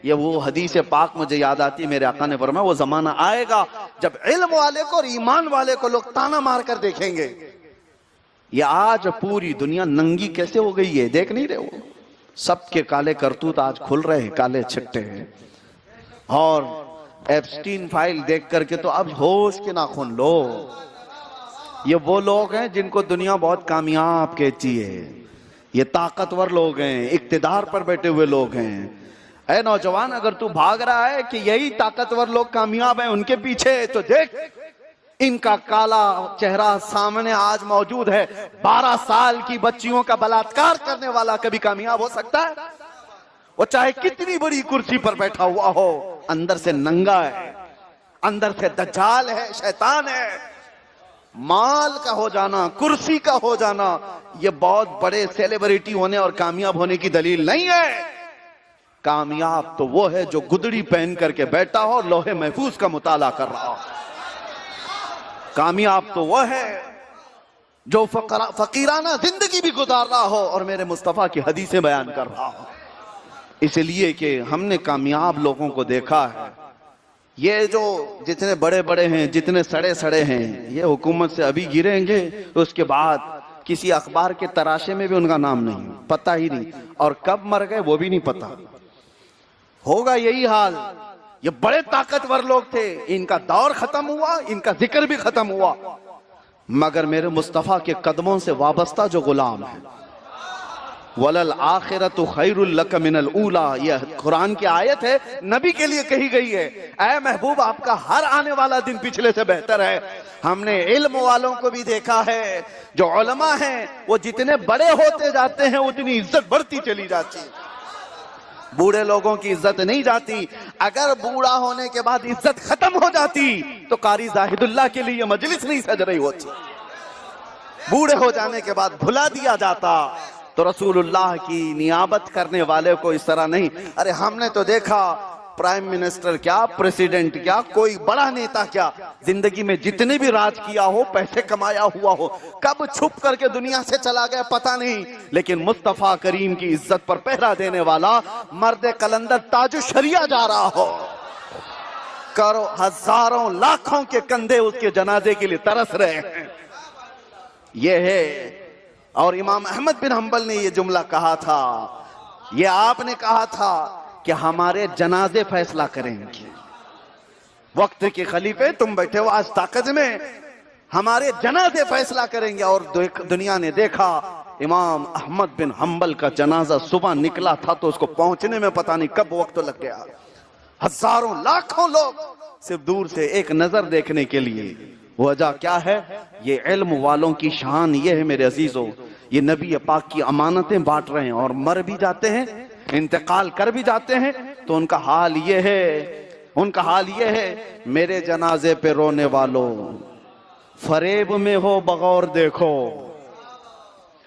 یہ وہ حدیث پاک مجھے یاد آتی ہے. میرے آقا نے فرمایا وہ زمانہ آئے گا جب علم والے کو اور ایمان والے کو لوگ تانا مار کر دیکھیں گے. یہ آج پوری دنیا ننگی کیسے ہو گئی ہے, دیکھ نہیں رہے ہو؟ سب کے کالے کرتوت آج کھل رہے ہیں, کالے چھٹے ہیں. اور ایپسٹین فائل دیکھ کر کے تو اب ہوش کے ناخن لو. یہ وہ لوگ ہیں جن کو دنیا بہت کامیاب کہتی ہے, یہ طاقتور لوگ ہیں, اقتدار پر بیٹھے ہوئے لوگ ہیں. اے نوجوان, اگر تو بھاگ رہا ہے کہ یہی طاقتور لوگ کامیاب ہیں ان کے پیچھے, تو دیکھ ان کا کالا چہرہ سامنے آج موجود ہے. 12 سال کی بچیوں کا بلاತ್ಕಾರ کرنے والا کبھی کامیاب ہو سکتا ہے؟ وہ چاہے کتنی بڑی کرسی پر بیٹھا ہوا ہو, اندر سے ننگا ہے, اندر سے دجال ہے, شیطان ہے. مال کا ہو جانا, کرسی کا ہو جانا, یہ بہت بڑے سیلیبریٹی ہونے اور کامیاب ہونے کی دلیل نہیں ہے. کامیاب تو وہ ہے جو گدڑی پہن کر کے بیٹھا ہو, لوح محفوظ کا مطالعہ کر رہا ہو. کامیاب تو وہ ہے جو فقیرانہ زندگی بھی گزار رہا ہو اور میرے مصطفیٰ کی حدیثیں بیان کر رہا ہو. اس لیے کہ ہم نے کامیاب لوگوں کو دیکھا ہے, یہ جو جتنے بڑے بڑے ہیں، جتنے سڑے سڑے ہیں، یہ حکومت سے ابھی گریں گے تو اس کے بعد کسی اخبار کے تراشے میں بھی ان کا نام نہیں، پتہ ہی نہیں، اور کب مر گئے وہ بھی نہیں پتہ. ہوگا یہی حال. یہ بڑے طاقتور لوگ تھے، ان کا دور ختم ہوا، ان کا ذکر بھی ختم ہوا، مگر میرے مصطفیٰ کے قدموں سے وابستہ جو غلام ہیں. وَلَلْآخِرَةُ خَيْرٌ لَكَ مِنَ الْأُولَى، یہ قرآن کی آیت ہے، نبی کے لیے کہی گئی ہے. اے محبوب، آپ کا ہر آنے والا دن پچھلے سے بہتر ہے. ہم نے علم والوں کو بھی دیکھا ہے، جو علماء ہیں وہ جتنے بڑے ہوتے جاتے ہیں اتنی عزت بڑھتی چلی جاتی ہے. بوڑھے لوگوں کی عزت نہیں جاتی. اگر بوڑھا ہونے کے بعد عزت ختم ہو جاتی تو قاری زاہد اللہ کے لیے مجلس نہیں سج رہی ہوتی. بوڑھے ہو جانے کے بعد بھلا دیا جاتا. تو رسول اللہ کی نیابت کرنے والے کو اس طرح نہیں. ارے ہم نے تو دیکھا، پرائم منسٹر کیا، پریسیڈنٹ کیا، کوئی بڑا نیتا کیا، زندگی میں جتنے بھی راج کیا ہو، پیسے کمایا ہوا ہو، کب چھپ کر کے دنیا سے چلا گیا پتہ نہیں، لیکن مصطفیٰ کریم کی عزت پر پہرا دینے والا مرد قلندر تاج الشریعہ جا رہا ہو، کرو ہزاروں لاکھوں کے کندھے اس کے جنازے کے لیے ترس رہے ہیں. یہ ہے. اور امام احمد بن حنبل نے یہ جملہ کہا تھا، یہ آپ نے کہا تھا کہ ہمارے جنازے فیصلہ کریں گے. وقت کے خلیفے تم بیٹھے ہو آج طاقت میں، ہمارے جنازے فیصلہ کریں گے. اور دنیا نے دیکھا امام احمد بن حنبل کا جنازہ صبح نکلا تھا تو اس کو پہنچنے میں پتہ نہیں کب وقت لگ گیا. ہزاروں لاکھوں لوگ صرف دور سے ایک نظر دیکھنے کے لیے. وجہ کیا ہے؟ یہ علم والوں کی شان یہ ہے میرے عزیزوں. یہ نبی پاک کی امانتیں بانٹ رہے ہیں اور مر بھی جاتے ہیں، انتقال کر بھی جاتے ہیں، تو ان کا حال یہ ہے، ان کا حال یہ ہے، میرے جنازے پہ رونے والوں فریب میں ہو بغور دیکھو.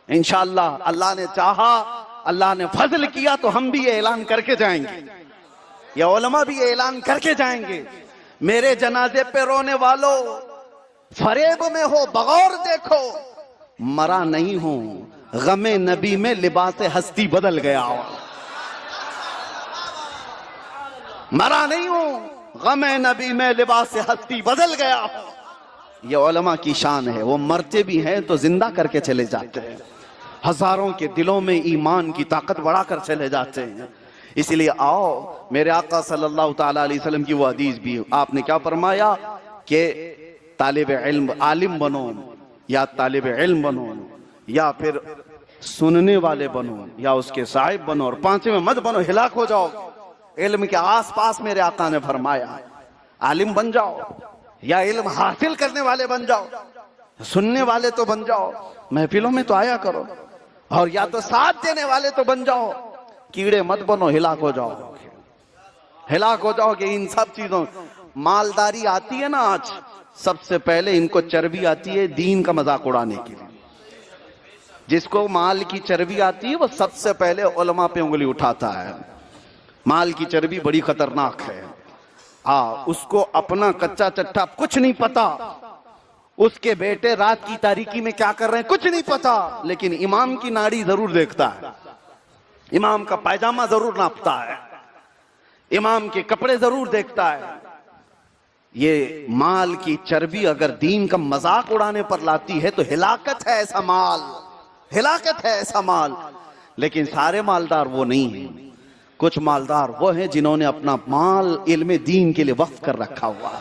انشاءاللہ اللہ نے چاہا، اللہ نے فضل کیا تو ہم بھی یہ اعلان کر کے جائیں گے، یا علماء بھی یہ اعلان کر کے جائیں گے، میرے جنازے پہ رونے والوں فریب میں ہو بغور دیکھو. مرا نہیں ہوں، غم نبی میں لباس ہستی بدل گیا ہو. مرا نہیں ہوں، غم نبی میں لباس ہستی بدل گیا ہو. یہ علماء کی شان ہے. وہ مرتے بھی ہیں تو زندہ کر کے چلے جاتے ہیں، ہزاروں کے دلوں میں ایمان کی طاقت بڑھا کر چلے جاتے ہیں. اس لیے آؤ، میرے آقا صلی اللہ تعالیٰ علیہ وسلم کی وہ حدیث بھی، آپ نے کیا فرمایا کہ طالب علم عالم بنو، یا طالب علم بنو، یا پھر سننے والے بنو، یا اس کے صاحب بنو، اور پانچویں مت بنو، ہلاک ہو جاؤ. علم کے آس پاس میرے آقا نے فرمایا عالم بن جاؤ، یا علم حاصل کرنے والے بن جاؤ، سننے والے تو بن جاؤ، محفلوں میں تو آیا کرو، اور یا تو ساتھ دینے والے تو بن جاؤ. کیڑے مت بنو، ہلاک ہو جاؤ، ہلاک ہو جاؤ. کہ ان سب چیزوں، مالداری آتی ہے نا آج، سب سے پہلے ان کو چربی آتی ہے دین کا مذاق اڑانے کے لیے. جس کو مال کی چربی آتی ہے وہ سب سے پہلے علماء پہ انگلی اٹھاتا ہے. مال کی چربی بڑی خطرناک ہے. اس کو اپنا کچا چٹھا کچھ نہیں پتا، اس کے بیٹے رات کی تاریکی میں کیا کر رہے ہیں کچھ نہیں پتا، لیکن امام کی ناڑی ضرور دیکھتا ہے، امام کا پائجامہ ضرور ناپتا ہے، امام کے کپڑے ضرور دیکھتا ہے. یہ مال کی چربی اگر دین کا مذاق اڑانے پر لاتی ہے تو ہلاکت ہے ایسا مال، ہلاکت ہے ایسا مال. لیکن سارے مالدار وہ نہیں ہیں. کچھ مالدار وہ ہیں جنہوں نے اپنا مال علم دین کے لیے وقف کر رکھا ہوا.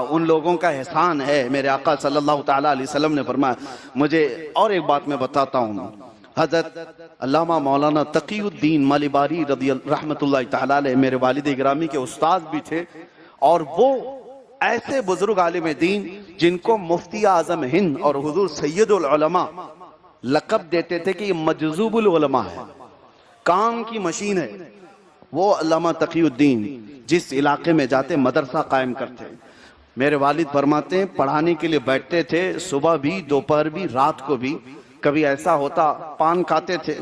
ان لوگوں کا احسان ہے. میرے آقا صلی اللہ تعالیٰ علیہ وسلم نے فرمایا. مجھے اور ایک بات میں بتاتا ہوں، حضرت علامہ مولانا تقی الدین مالیباری رحمت اللہ تعالیٰ علیہ میرے والد گرامی کے استاد بھی تھے، اور وہ ایسے بزرگ عالم دین جن کو مفتی اعظم ہند اور حضور سید العلماء لقب دیتے تھے کہ یہ مجذوب العلماء ہے، کام کی مشین ہے. وہ علامہ تقی الدین جس علاقے میں جاتے مدرسہ قائم کرتے. میرے والد فرماتے ہیں پڑھانے کے لیے بیٹھتے تھے، صبح بھی، دوپہر بھی، رات کو بھی. کبھی ایسا ہوتا پان کھاتے تھے،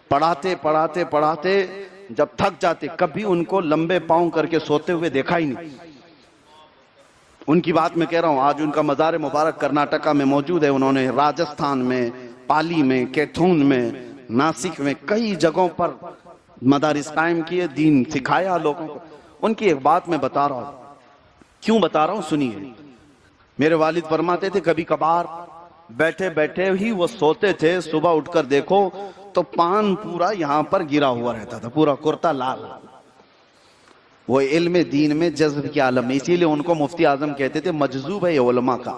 پڑھاتے پڑھاتے پڑھاتے جب تھک جاتے، کبھی ان کو لمبے پاؤں کر کے سوتے ہوئے دیکھا ہی نہیں. ان کی بات میں کہہ رہا ہوں، آج ان کا مزار مبارک کرناٹکا میں موجود ہے. انہوں نے راجستھان میں، پالی میں، کیتھون میں، ناسک میں کئی جگہوں پر مدارس قائم کیے، دین سکھایا لوگوں کو. ان کی ایک بات میں بتا رہا ہوں. کیوں بتا رہا ہوں سنیے. میرے والد فرماتے تھے کبھی کبھار بیٹھے بیٹھے ہی وہ سوتے تھے, صبح اٹھ کر دیکھو تو پان پورا یہاں پر گرا ہوا رہتا تھا, پورا کرتا لال. وہ علم دین میں جذب کی عالم میں, اسی لیے ان کو مفتی اعظم کہتے تھے مجذوب ہے علماء کا,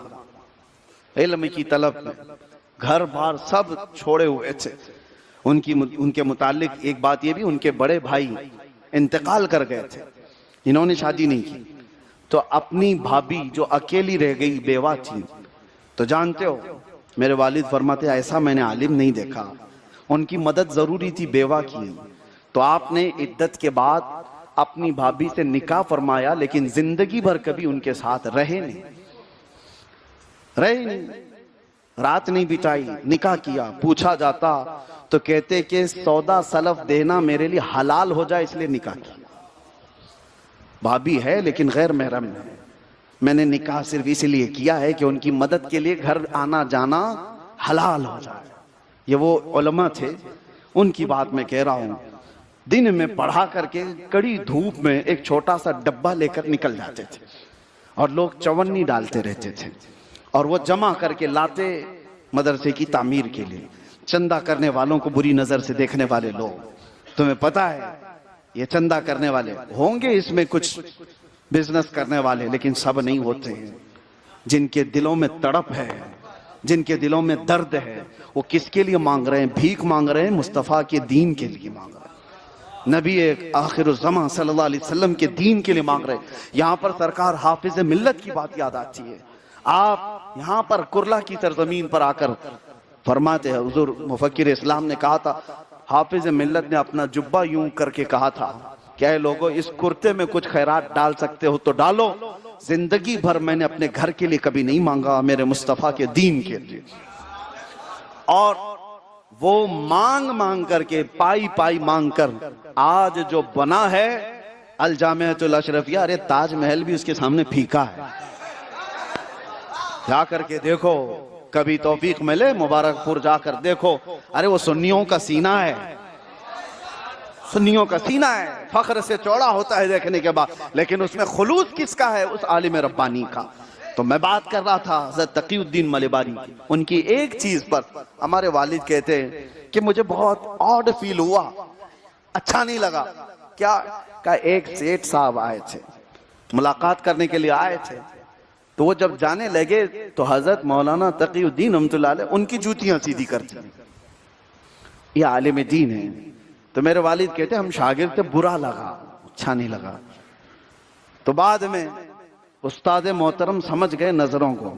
علم کی طلب میں گھر بار سب چھوڑے ہوئے تھے. ان کے متعلق ایک بات یہ بھی, ان کے بڑے بھائی انتقال کر گئے تھے, انہوں نے شادی نہیں کی, تو اپنی بھابھی جو اکیلی رہ گئی بیوہ تھی, تو جانتے ہو میرے والد فرماتے ایسا میں نے عالم نہیں دیکھا, ان کی مدد ضروری تھی بیوہ کی, تو آپ نے عدت کے بعد اپنی بھابھی سے نکاح فرمایا, لیکن زندگی بھر کبھی ان کے ساتھ رہے نہیں, رات نہیں بتائی, نکاح کیا. پوچھا جاتا تو کہتے کہ سودا سلف دینا میرے لیے حلال ہو جائے اس لیے نکاح کیا. بھابھی ہے لیکن غیر محرم ہے, میں نے نکاح صرف اس لیے کیا ہے کہ ان کی مدد کے لیے گھر آنا جانا حلال ہو جائے. یہ وہ علماء تھے, ان کی بات میں کہہ رہا ہوں. دن میں پڑھا کر کے کڑی دھوپ میں ایک چھوٹا سا ڈبہ لے کر نکل جاتے تھے, اور لوگ چونی ڈالتے رہتے تھے, اور وہ جمع کر کے لاتے مدرسے کی تعمیر کے لیے. چندہ کرنے والوں کو بری نظر سے دیکھنے والے لوگ, تمہیں پتا ہے یہ چندہ کرنے والے ہوں گے اس میں کچھ بزنس کرنے والے, لیکن سب نہیں ہوتے ہیں. جن کے دلوں میں تڑپ ہے, جن کے دلوں میں درد ہے, وہ کس کے لیے مانگ رہے ہیں؟ بھیک مانگ رہے ہیں, مصطفیٰ کے دین کے لیے مانگ رہے ہیں, نبی آخر الزمان صلی اللہ علیہ وسلم کے دین کے لیے مانگ رہے ہیں. یہاں پر سرکار حافظ ملت کی بات یاد آتی ہے. آپ یہاں پر کرلا کی سرزمین پر آ کر فرماتے ہیں, حضور مفکر اسلام نے کہا تھا, حافظ ملت نے اپنا جبہ یوں کر کے کہا تھا کہ اے لوگو اس کرتے میں کچھ خیرات ڈال سکتے ہو تو ڈالو, زندگی بھر میں نے اپنے گھر کے لیے کبھی نہیں مانگا, میرے مصطفیٰ کے دین کے لیے. اور وہ مانگ مانگ کر کے پائی پائی مانگ کر آج جو بنا ہے الجامعۃ الاشرفیہ, ارے تاج محل بھی اس کے سامنے پھیکا ہے. جا کر کے دیکھو, کبھی توفیق ملے مبارک پور جا کر دیکھو, ارے وہ سنیوں کا سینہ ہے, سنیوں کا سینہ ہے, فخر سے چوڑا ہوتا ہے دیکھنے کے بعد, لیکن اس میں خلوص کس کا ہے؟ اس عالم ربانی کا. تو میں بات کر رہا تھا حضرت تقی الدین ملباری کی, ان کی ایک چیز پر ہمارے والد کہتے ہیں کہ مجھے بہت آڈ فیل ہوا, اچھا نہیں لگا. کیا کہ ایک سیٹ صاحب آئے تھے, ملاقات کرنے کے لیے آئے تھے, تو وہ جب جانے لگے تو حضرت مولانا تقی الدین رحمۃ اللہ علیہ ان کی جوتیاں سیدھی کرتے ہیں, یہ عالم دین ہے. تو میرے والد کہتے ہم شاگرد تھے, برا لگا, اچھا نہیں لگا. تو بعد میں استاد محترم سمجھ گئے نظروں کو,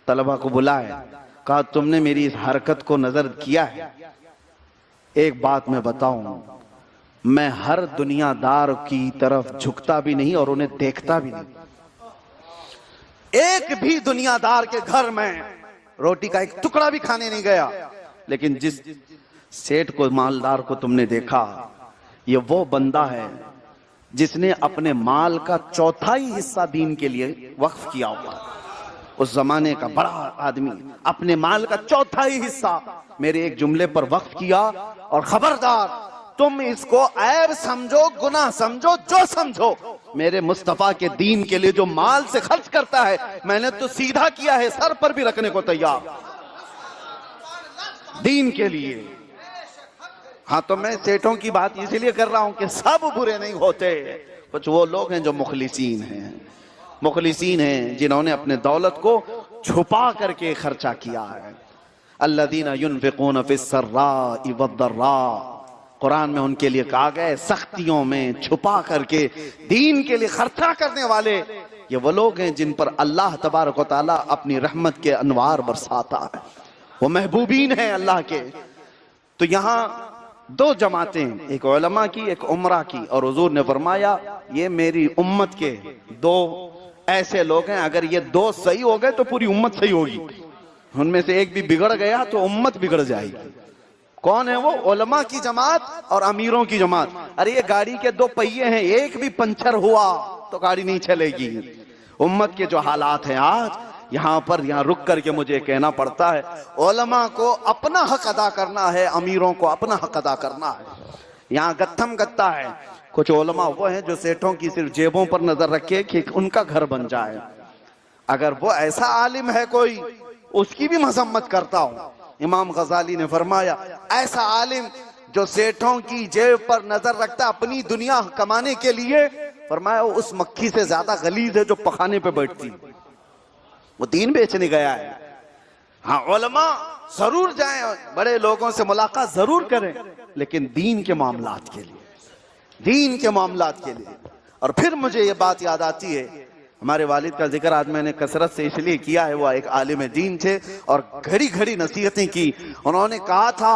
طلبہ کو بلائے, کہا تم نے میری اس حرکت کو نظر کیا ہے, ایک بات میں بتاؤں, میں ہر دنیا دار کی طرف جھکتا بھی نہیں اور انہیں دیکھتا بھی نہیں. ایک بھی دنیا دار کے گھر میں روٹی کا ایک ٹکڑا بھی کھانے نہیں گیا, لیکن جس سیٹ کو, مالدار کو تم نے دیکھا, یہ وہ بندہ ہے جس نے اپنے مال کا چوتھائی حصہ دین کے لیے وقف کیا ہوا. اس زمانے کا بڑا آدمی اپنے مال کا چوتھائی حصہ میرے ایک جملے پر وقف کیا. اور خبردار, تم اس کو عیب سمجھو, گناہ سمجھو, جو سمجھو, میرے مصطفیٰ کے دین کے لیے جو مال سے خرچ کرتا ہے میں نے تو سیدھا کیا ہے, سر پر بھی رکھنے کو تیار دین کے لیے. ہاں تو میں سیٹوں کی بات اسی لیے کر رہا ہوں کہ سب برے نہیں ہوتے, کچھ وہ لوگ ہیں جو مخلصین ہیں, مخلصین ہیں جنہوں نے اپنے دولت کو چھپا کر کے خرچہ کیا ہے. الذین ينفقون فی السراء والضراء, قرآن میں ان کے لیے کہا گیا ہے سختیوں میں چھپا کر کے دین کے لیے خرچہ کرنے والے, یہ وہ لوگ ہیں جن پر اللہ تبارک و تعالیٰ اپنی رحمت کے انوار برساتا ہے, وہ محبوبین ہیں اللہ کے. تو یہاں دو جماعتیں, ایک علماء کی, ایک عمرہ کی, اور حضور نے فرمایا یہ میری امت کے دو ایسے لوگ ہیں, اگر یہ دو صحیح ہو گئے تو پوری امت صحیح ہوگی, ان میں سے ایک بھی بگڑ گیا تو امت بگڑ جائے گی. کون ہے وہ؟ علماء کی جماعت اور امیروں کی جماعت. ارے یہ گاڑی کے دو پہیے ہیں, ایک بھی پنچر ہوا تو گاڑی نہیں چلے گی. امت کے جو حالات ہیں آج, یہاں رک کر کے مجھے کہنا پڑتا ہے, علماء کو اپنا حق ادا کرنا ہے, امیروں کو اپنا حق ادا کرنا ہے. یہاں گتھم گتا ہے, کچھ علماء وہ ہیں جو سیٹھوں کی صرف جیبوں پر نظر رکھے کہ ان کا گھر بن جائے. اگر وہ ایسا عالم ہے کوئی, اس کی بھی مذمت کرتا ہوں. امام غزالی نے فرمایا ایسا عالم جو سیٹھوں کی جیب پر نظر رکھتا اپنی دنیا کمانے کے لیے, فرمایا اس مکھی سے زیادہ غلیظ ہے جو پخانے پہ بیٹھتی, وہ دین بیچنے گیا ہے. ہاں علماء ضرور جائیں, بڑے لوگوں سے ملاقات ضرور کریں, لیکن دین کے معاملات کے لیے, دین کے معاملات کے لیے. اور پھر مجھے یہ بات یاد آتی ہے, ہمارے والد کا ذکر آج میں نے کثرت سے اس لیے کیا ہے, وہ ایک عالم دین تھے اور گھڑی گھڑی نصیحتیں کی. انہوں نے کہا تھا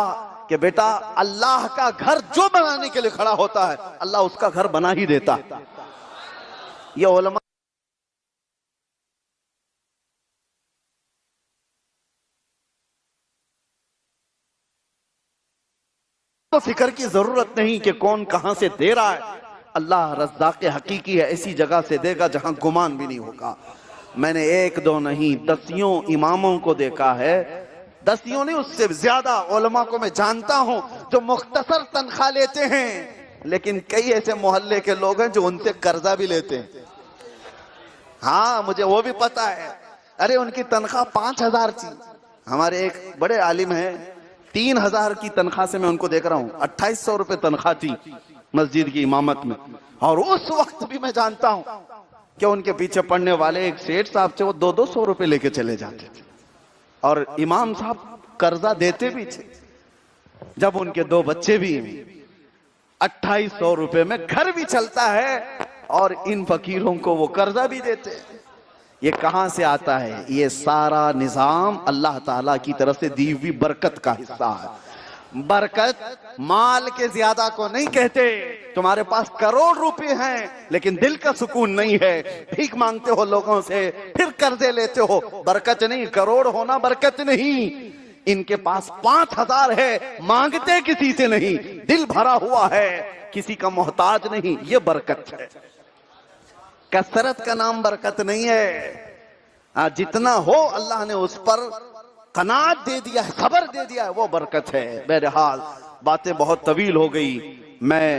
کہ بیٹا اللہ کا گھر جو بنانے کے لیے کھڑا ہوتا ہے اللہ اس کا گھر بنا ہی دیتا. یہ علماء تو فکر کی ضرورت نہیں کہ کون کہاں سے دے رہا ہے. اللہ رزاق حقیقی ہے, ایسی جگہ سے دے گا جہاں گمان بھی نہیں ہوگا. میں نے ایک دو نہیں دسیوں اماموں کو دیکھا ہے, دسیوں نہیں اس سے زیادہ علماء کو میں جانتا ہوں جو مختصر تنخواہ لیتے ہیں, لیکن کئی ایسے محلے کے لوگ ہیں جو ان سے قرضہ بھی لیتے ہیں. ہاں مجھے وہ بھی پتا ہے. ارے ان کی تنخواہ 5,000 تھی. ہمارے ایک بڑے عالم ہیں 3,000 کی تنخواہ سے میں ان کو دیکھ رہا ہوں, 2,800 روپے تنخواہ تھی مسجد کی امامت میں. اور اس وقت بھی میں جانتا ہوں کہ ان کے پیچھے پڑھنے والے ایک سیٹھ صاحب تھے, وہ 200 روپے لے کے چلے جاتے تھے, اور امام صاحب قرضہ دیتے بھی تھے. جب ان کے 2 بچے بھی ہیں, 2,800 روپے میں گھر بھی چلتا ہے, اور ان فقیروں کو وہ قرضہ بھی دیتے ہیں. یہ کہاں سے آتا ہے؟ یہ سارا نظام اللہ تعالیٰ کی طرف سے دی ہوئی برکت کا حصہ ہے. برکت مال کے زیادہ کو نہیں کہتے. تمہارے پاس کروڑ روپے ہیں لیکن دل کا سکون نہیں ہے, بھیک مانگتے ہو لوگوں سے, پھر قرضے لیتے ہو, برکت نہیں. کروڑ ہونا برکت نہیں. ان کے پاس 5,000 ہے, مانگتے کسی سے نہیں, دل بھرا ہوا ہے, کسی کا محتاج نہیں, یہ برکت ہے. کثرت کا نام برکت نہیں ہے. جتنا ہو اللہ نے اس پر قناعت دے دیا ہے, صبر دے دیا ہے, وہ برکت ہے. بہرحال باتیں بہت طویل ہو گئی. میں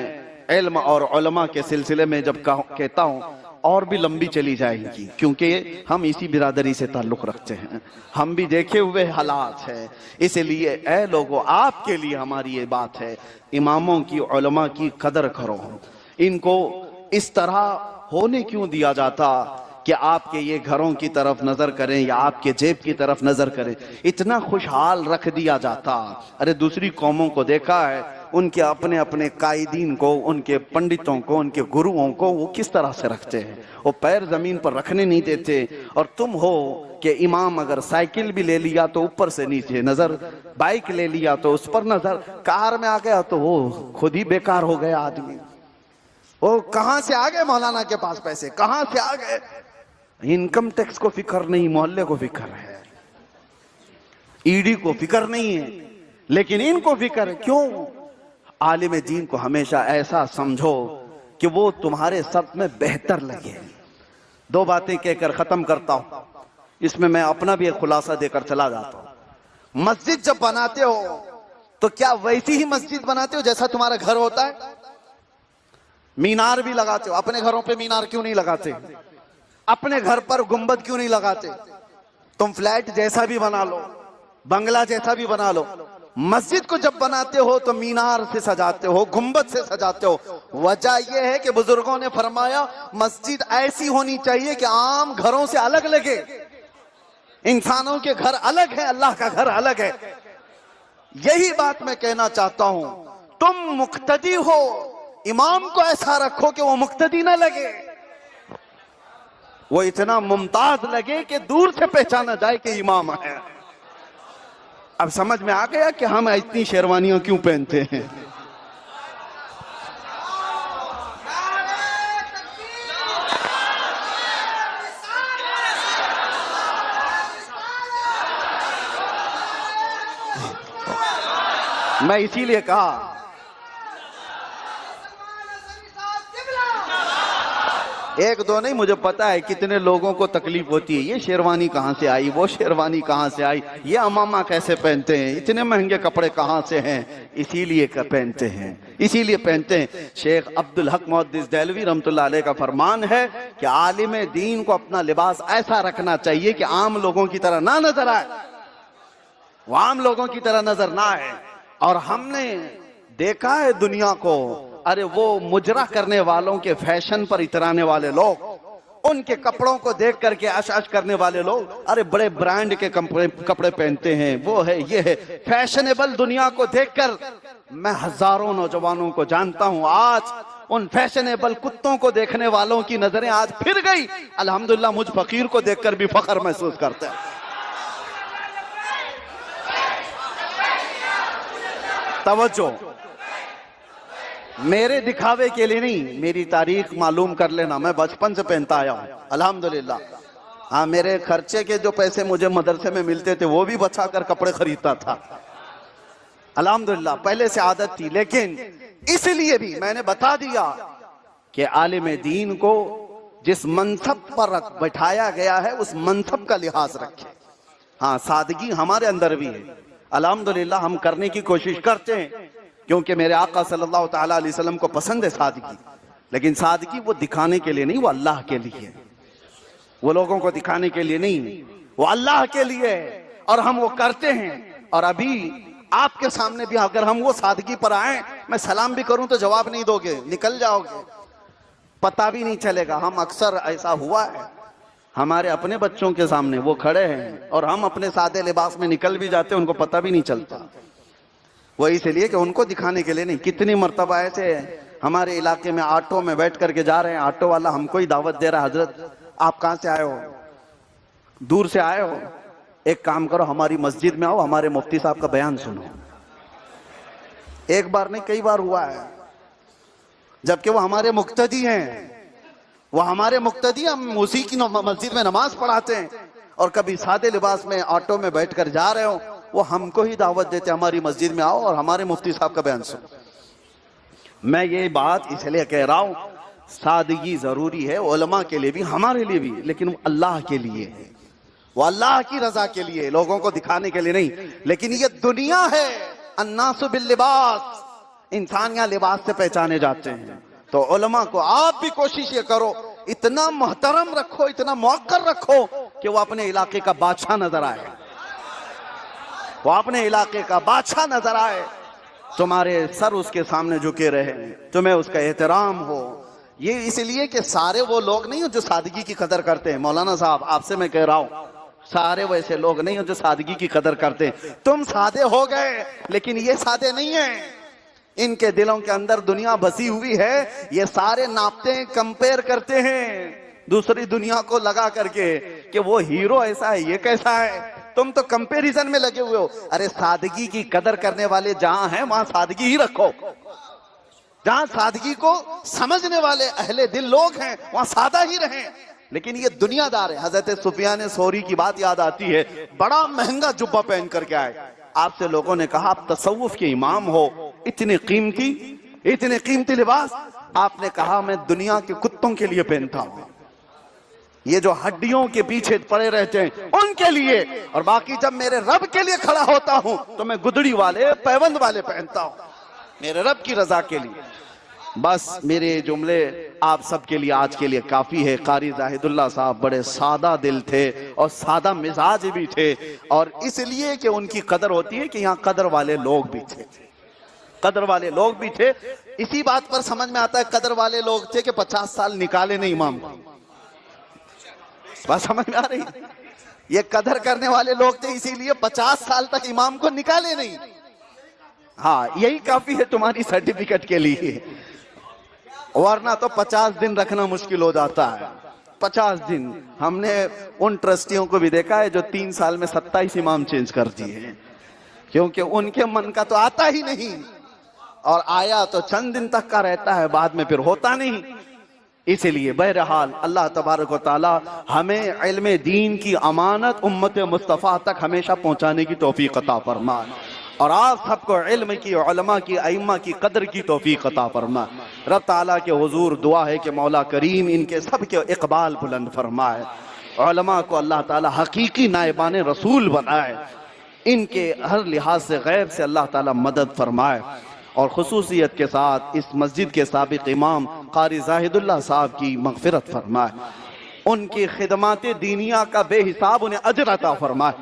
علم اور علماء کے سلسلے میں جب کہتا ہوں اور بھی لمبی چلی جائے گی, کیونکہ ہم اسی برادری سے تعلق رکھتے ہیں, ہم بھی دیکھے ہوئے حالات ہیں. اس لیے اے لوگوں, آپ کے لیے ہماری یہ بات ہے, اماموں کی علماء کی قدر کرو. ان کو اس طرح ہونے کیوں دیا جاتا کہ آپ کے یہ گھروں کی طرف نظر کریں یا آپ کے جیب کی طرف نظر کریں؟ اتنا خوشحال رکھ دیا جاتا. ارے دوسری قوموں کو دیکھا ہے, ان کے اپنے اپنے قائدین کو, ان کے پنڈتوں کو, ان کے گروؤں کو وہ کس طرح سے رکھتے ہیں. وہ پیر زمین پر رکھنے نہیں دیتے. اور تم ہو کہ امام اگر سائیکل بھی لے لیا تو اوپر سے نیچے نظر, بائک لے لیا تو اس پر نظر, کار میں آ گیا تو وہ خود ہی بیکار ہو گیا آدمی. وہ کہاں سے آ گئے مولانا کے پاس پیسے, کہاں سے آ گئے؟ انکم ٹیکس کو فکر نہیں, محلے کو فکر ہے, ایڈی کو فکر نہیں ہے, لیکن ان کو فکر ہے. کیوں؟ عالم دین کو ہمیشہ ایسا سمجھو کہ وہ تمہارے سب میں بہتر لگے. 2 باتیں کہہ کر ختم کرتا ہوں, اس میں اپنا بھی ایک خلاصہ دے کر چلا جاتا ہوں. مسجد جب بناتے ہو تو کیا ویسی ہی مسجد بناتے ہو جیسا تمہارا گھر ہوتا ہے؟ مینار بھی لگاتے ہو. اپنے گھروں پہ مینار کیوں نہیں لگاتے؟ اپنے گھر پر گنبد کیوں نہیں لگاتے؟ تم فلیٹ جیسا بھی بنا لو, بنگلہ جیسا بھی بنا لو, مسجد کو جب بناتے ہو تو مینار سے سجاتے ہو, گنبد سے سجاتے ہو. وجہ یہ ہے کہ بزرگوں نے فرمایا مسجد ایسی ہونی چاہیے کہ عام گھروں سے الگ لگے. انسانوں کے گھر الگ ہیں, اللہ کا گھر الگ ہے. یہی بات میں کہنا چاہتا ہوں. تم مقتدی ہو, امام کو ایسا رکھو کہ وہ مقتدی نہ لگے, وہ اتنا ممتاز لگے کہ دور سے پہچانا جائے کہ امام ہے. اب سمجھ میں آ گیا کہ ہم اتنی شیروانیاں کیوں پہنتے ہیں. میں اسی لیے کہا ایک دو نہیں، مجھے پتا ہے کتنے لوگوں کو تکلیف ہوتی ہے، یہ شیروانی کہاں سے آئی، وہ شیروانی کہاں سے آئی، یہ امامہ کیسے پہنتے ہیں، اتنے مہنگے کپڑے کہاں سے ہیں، اسی لیے پہنتے ہیں، اسی لیے پہنتے ہیں۔ شیخ عبدالحق محدث دہلوی رحمۃ اللہ علیہ کا فرمان ہے کہ عالم دین کو اپنا لباس ایسا رکھنا چاہیے کہ عام لوگوں کی طرح نہ نظر آئے، وہ عام لوگوں کی طرح نظر نہ آئے۔ اور ہم نے دیکھا ہے دنیا کو، ارے وہ مجرا کرنے والوں کے فیشن پر اترانے والے لوگ، ان کے کپڑوں کو دیکھ کر کے اش اش کرنے والے لوگ، ارے بڑے برانڈ کے کپڑے پہنتے ہیں، وہ ہے یہ ہے، فیشنیبل دنیا کو دیکھ کر میں ہزاروں نوجوانوں کو جانتا ہوں، آج ان فیشنیبل کتوں کو دیکھنے والوں کی نظریں آج پھر گئی، الحمدللہ مجھ فقیر کو دیکھ کر بھی فخر محسوس کرتے ہیں۔ توجہ، میرے دکھاوے کے لیے نہیں، میری تاریخ معلوم کر لینا، میں بچپن سے پہنتا آیا ہوں الحمدللہ۔ ہاں، میرے خرچے کے جو پیسے مجھے مدرسے میں ملتے تھے وہ بھی بچا کر کپڑے خریدتا تھا الحمدللہ، پہلے سے عادت تھی۔ لیکن اس لیے بھی میں نے بتا دیا کہ عالم دین کو جس منصب پر بٹھایا گیا ہے اس منصب کا لحاظ رکھے۔ ہاں، سادگی ہمارے اندر بھی ہے الحمدللہ، ہم کرنے کی کوشش کرتے ہیں، کیونکہ میرے آقا صلی اللہ تعالیٰ علیہ وسلم کو پسند ہے سادگی، لیکن سادگی وہ دکھانے کے لیے نہیں، وہ اللہ کے لیے، وہ لوگوں کو دکھانے کے لیے نہیں، وہ اللہ کے لیے، اور ہم وہ کرتے ہیں۔ اور ابھی آپ کے سامنے بھی اگر ہم وہ سادگی پر آئیں، میں سلام بھی کروں تو جواب نہیں دو گے، نکل جاؤ گے، پتہ بھی نہیں چلے گا۔ ہم اکثر ایسا ہوا ہے، ہمارے اپنے بچوں کے سامنے وہ کھڑے ہیں اور ہم اپنے سادے لباس میں نکل بھی جاتے ہیں، ان کو پتہ بھی نہیں چلتا، وہ اس لیے کہ ان کو دکھانے کے لیے نہیں۔ کتنی مرتبہ ایسے ہمارے علاقے میں آٹو میں بیٹھ کر کے جا رہے ہیں، آٹو والا ہم کو ہی دعوت دے رہا ہے، حضرت آپ کہاں سے آئے ہو، دور سے آئے ہو، ایک کام کرو ہماری مسجد میں آؤ، ہمارے مفتی صاحب کا بیان سنو۔ ایک بار نہیں، کئی بار ہوا ہے، جبکہ وہ ہمارے مقتدی ہیں، وہ ہمارے مقتدی، ہم اسی کی مسجد میں نماز پڑھاتے ہیں، اور کبھی سادے لباس میں آٹو میں بیٹھ کر جا رہے ہو، وہ ہم کو ہی دعوت دیتے ہماری مسجد میں آؤ اور ہمارے مفتی صاحب کا بیان سنو۔ میں یہ بات اس لیے کہہ رہا ہوں، سادگی ضروری ہے علماء کے لیے بھی، ہمارے لیے بھی، لیکن وہ اللہ کے لیے ہے، وہ اللہ کی رضا کے لیے، لوگوں کو دکھانے کے لیے نہیں۔ لیکن یہ دنیا ہے، الناس باللباس، انسان یہاں لباس سے پہچانے جاتے ہیں۔ تو علماء کو آپ بھی کوشش یہ کرو، اتنا محترم رکھو، اتنا موقر رکھو کہ وہ اپنے علاقے کا بادشاہ نظر آئے، وہ اپنے علاقے کا بادشاہ نظر آئے، تمہارے سر اس کے سامنے جھکے رہے، تمہیں اس کا احترام ہو۔ یہ اس لیے کہ سارے وہ لوگ نہیں ہو جو سادگی کی قدر کرتے ہیں، مولانا صاحب آپ سے میں کہہ رہا ہوں، سارے ویسے لوگ نہیں ہو جو سادگی کی قدر کرتے ہیں۔ تم سادے ہو گئے، لیکن یہ سادے نہیں ہیں، ان کے دلوں کے اندر دنیا بسی ہوئی ہے، یہ سارے ناپتے ہیں، کمپیر کرتے ہیں دوسری دنیا کو لگا کر کے کہ وہ ہیرو ایسا ہے، یہ کیسا ہے، تم تو کمپیریزن میں لگے ہوئے ہو۔ ارے سادگی کی قدر کرنے والے جہاں ہیں وہاں سادگی ہی رکھو، جہاں سادگی کو سمجھنے والے اہل دل لوگ ہیں وہاں سادہ ہی رہیں۔ لیکن یہ دنیا دار ہے۔ حضرت سفیان ثوری کی بات یاد آتی ہے، بڑا مہنگا جبہ پہن کر کے آئے، آپ سے لوگوں نے کہا آپ تصوف کے امام ہو، اتنے قیمتی لباس، آپ نے کہا میں دنیا کے کتوں کے لیے پہنتا ہوں، یہ جو ہڈیوں کے پیچھے پڑے رہتے ہیں ان کے لیے، اور باقی جب میرے رب کے لیے کھڑا ہوتا ہوں تو میں گدڑی والے پیوند والے پہنتا ہوں، میرے رب کی رضا کے لیے۔ بس میرے جملے آپ سب کے لیے آج کے لیے کافی ہے۔ قاری زاہد اللہ صاحب بڑے سادہ دل تھے اور سادہ مزاج بھی تھے، اور اس لیے کہ ان کی قدر ہوتی ہے کہ یہاں قدر والے لوگ بھی تھے، قدر والے لوگ بھی تھے۔ اسی بات پر سمجھ میں آتا ہے قدر والے لوگ تھے کہ 50 سال نکالے نہیں امام کو، بات سمجھ میں آ رہی؟ یہ قدر کرنے والے لوگ تھے، اسی لیے 50 سال تک امام کو نکالے نہیں۔ ہاں، یہی کافی ہے تمہاری سرٹیفکیٹ کے لیے، ورنہ تو 50 دن رکھنا مشکل ہو جاتا ہے۔ 50 دن ہم نے ان ٹرسٹیوں کو بھی دیکھا ہے جو 3 سال میں 27 امام چینج کر دیے ہیں، کیونکہ ان کے من کا تو آتا ہی نہیں، اور آیا تو چند دن تک کا رہتا ہے، بعد میں پھر ہوتا نہیں۔ اسی لیے بہرحال اللہ تبارک و تعالی ہمیں علم دین کی امانت امت مصطفیٰ تک ہمیشہ پہنچانے کی توفیق عطا فرمائے۔ اور آپ سب کو علم کی، علماء کی، ائمہ کی قدر کی توفیق عطا فرما۔ رب تعالیٰ کے حضور دعا ہے کہ مولا کریم ان کے سب کے اقبال بلند فرمائے، علماء کو اللہ تعالیٰ حقیقی نائبان رسول بنائے، ان کے ہر لحاظ سے غیب سے اللہ تعالیٰ مدد فرمائے، اور خصوصیت کے ساتھ اس مسجد کے سابق امام قاری زاہد اللہ صاحب کی مغفرت فرمائے، ان کی خدمات دینیہ کا بے حساب انہیں اجر عطا فرمائے۔